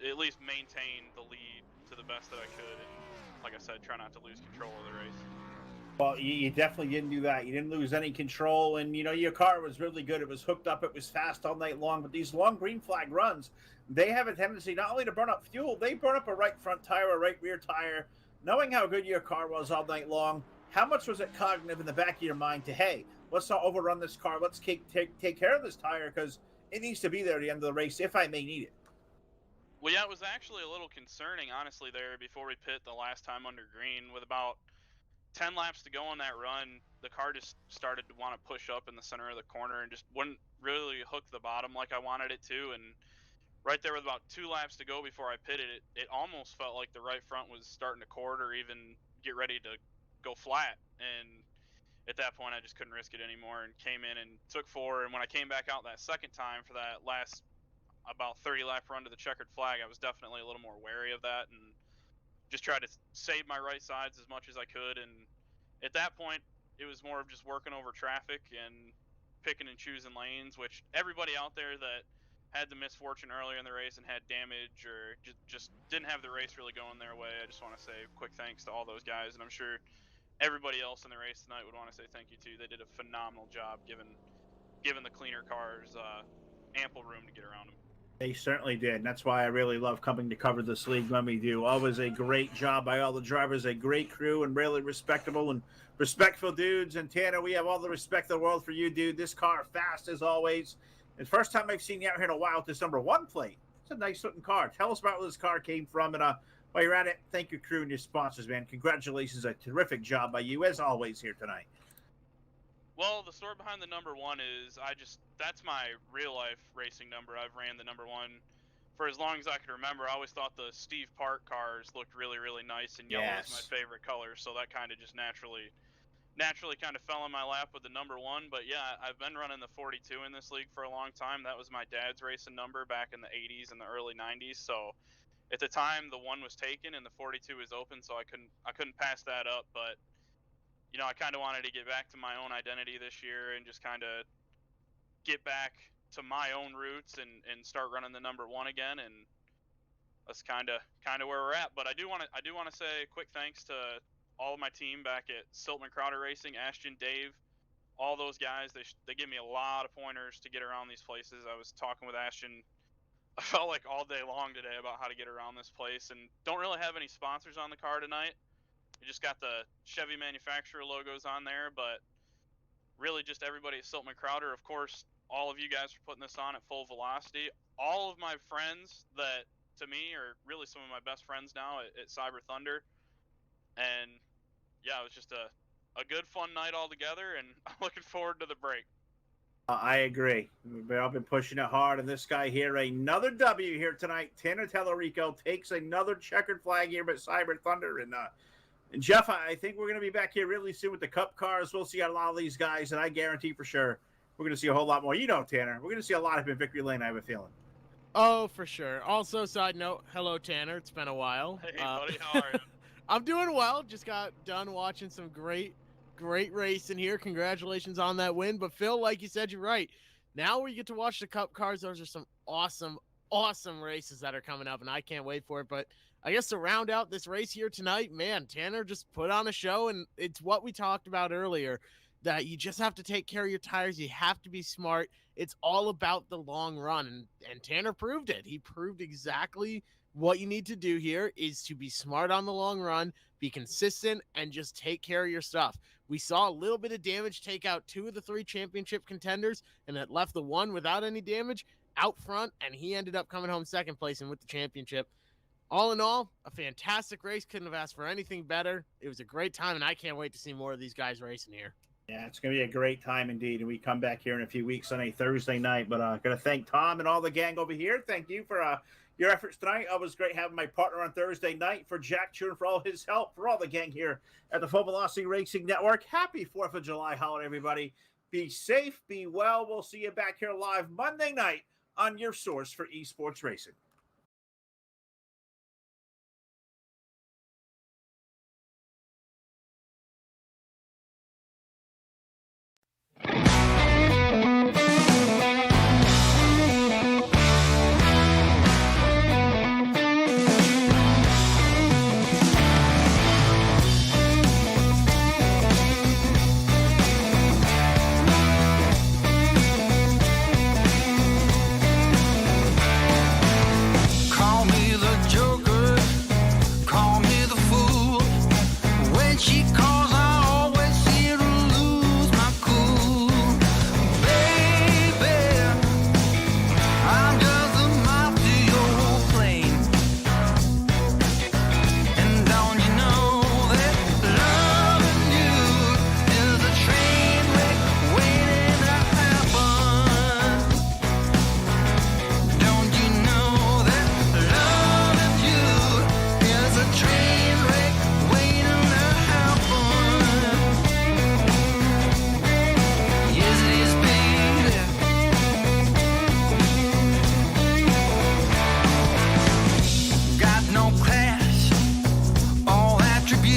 I: at least maintain the lead to the best that I could. And like I said, try not to lose control of the race.
C: Well, you definitely didn't do that. You didn't lose any control, and your car was really good. It was hooked up. It was fast all night long. But these long green flag runs, they have a tendency not only to burn up fuel, they burn up a right front tire, a right rear tire. Knowing how good your car was all night long, how much was it cognitive in the back of your mind to, hey, let's not overrun this car. Let's take care of this tire because it needs to be there at the end of the race if I may need it.
I: Well, yeah, it was actually a little concerning, honestly, there before we pit the last time under green. With about 10 laps to go on that run, the car just started to want to push up in the center of the corner and just wouldn't really hook the bottom like I wanted it to. And right there with about 2 laps to go before I pitted it, it almost felt like the right front was starting to cord or even get ready to go flat. And at that point, I just couldn't risk it anymore and came in and took 4. And when I came back out that second time for that last about 30 lap run to the checkered flag, I was definitely a little more wary of that and just tried to save my right sides as much as I could. And at that point, it was more of just working over traffic and picking and choosing lanes, which everybody out there that had the misfortune earlier in the race and had damage or just didn't have the race really going their way, I just want to say quick thanks to all those guys. And I'm sure everybody else in the race tonight would want to say thank you too. They did a phenomenal job given giving the cleaner cars ample room to get around them.
C: They certainly did. And that's why I really love coming to cover this league when we do. Always a great job by all the drivers, a great crew, and really respectable and respectful dudes. And Tanner, we have all the respect in the world for you, dude. This car fast as always. And first time I've seen you out here in a while with this number 1 plate. It's a nice looking car. Tell us about where this car came from. And while you're at it, thank your crew and your sponsors, man. Congratulations. A terrific job by you, as always, here tonight.
I: Well, the story behind the number 1 is that's my real life racing number. I've ran the number 1 for as long as I can remember. I always thought the Steve Park cars looked really, really nice, and yellow is my favorite color, so that kind of just naturally kind of fell in my lap with the number 1. But yeah, I've been running the 42 in this league for a long time. That was my dad's racing number back in the 80s and the early 90s. So at the time the 1 was taken and the 42 was open, so I couldn't pass that up. But you know, I kind of wanted to get back to my own identity this year and just kind of get back to my own roots and start running the number 1 again. And that's kind of where we're at. But I do want to say a quick thanks to all of my team back at Siltman Crowder Racing, Ashton, Dave, all those guys. They give me a lot of pointers to get around these places. I was talking with Ashton, I felt like all day long today about how to get around this place, and don't really have any sponsors on the car tonight. We just got the Chevy manufacturer logos on there, but really just everybody at Siltman Crowder. Of course, all of you guys for putting this on at full velocity. All of my friends that, to me, are really some of my best friends now at Cyber Thunder. And yeah, it was just a good, fun night all together, and I'm looking forward to the break.
C: I agree. We've all been pushing it hard, and this guy here, another W here tonight. Tanner Tellerico takes another checkered flag here at Cyber Thunder. And Jeff, I think we're going to be back here really soon with the Cup cars. We'll see a lot of these guys, and I guarantee for sure we're going to see a whole lot more. You know, Tanner, we're going to see a lot of him in Victory Lane, I have a feeling.
D: Oh, for sure. Also, side note, hello, Tanner. It's been a while.
I: Hey, buddy, how are you?
D: I'm doing well. Just got done watching some great racing here. Congratulations on that win. But, Phil, like you said, you're right. Now we get to watch the Cup cars. Those are some awesome races that are coming up, and I can't wait for it. But I guess to round out this race here tonight, man, Tanner just put on a show, and it's what we talked about earlier, that you just have to take care of your tires. You have to be smart. It's all about the long run, and Tanner proved it. He proved exactly what you need to do here is to be smart on the long run, be consistent, and just take care of your stuff. We saw a little bit of damage take out 2 of the 3 championship contenders, and it left the 1 without any damage out front, and he ended up coming home second place and with the championship. All in all, a fantastic race. Couldn't have asked for anything better. It was a great time, and I can't wait to see more of these guys racing here.
C: Yeah, it's going to be a great time indeed. And we come back here in a few weeks on a Thursday night. But going to thank Tom and all the gang over here. Thank you for your efforts tonight. It was great having my partner on Thursday night. For Jack Churn, for all his help. For all the gang here at the Full Velocity Racing Network. Happy 4th of July holiday, everybody. Be safe, be well. We'll see you back here live Monday night on your source for esports racing.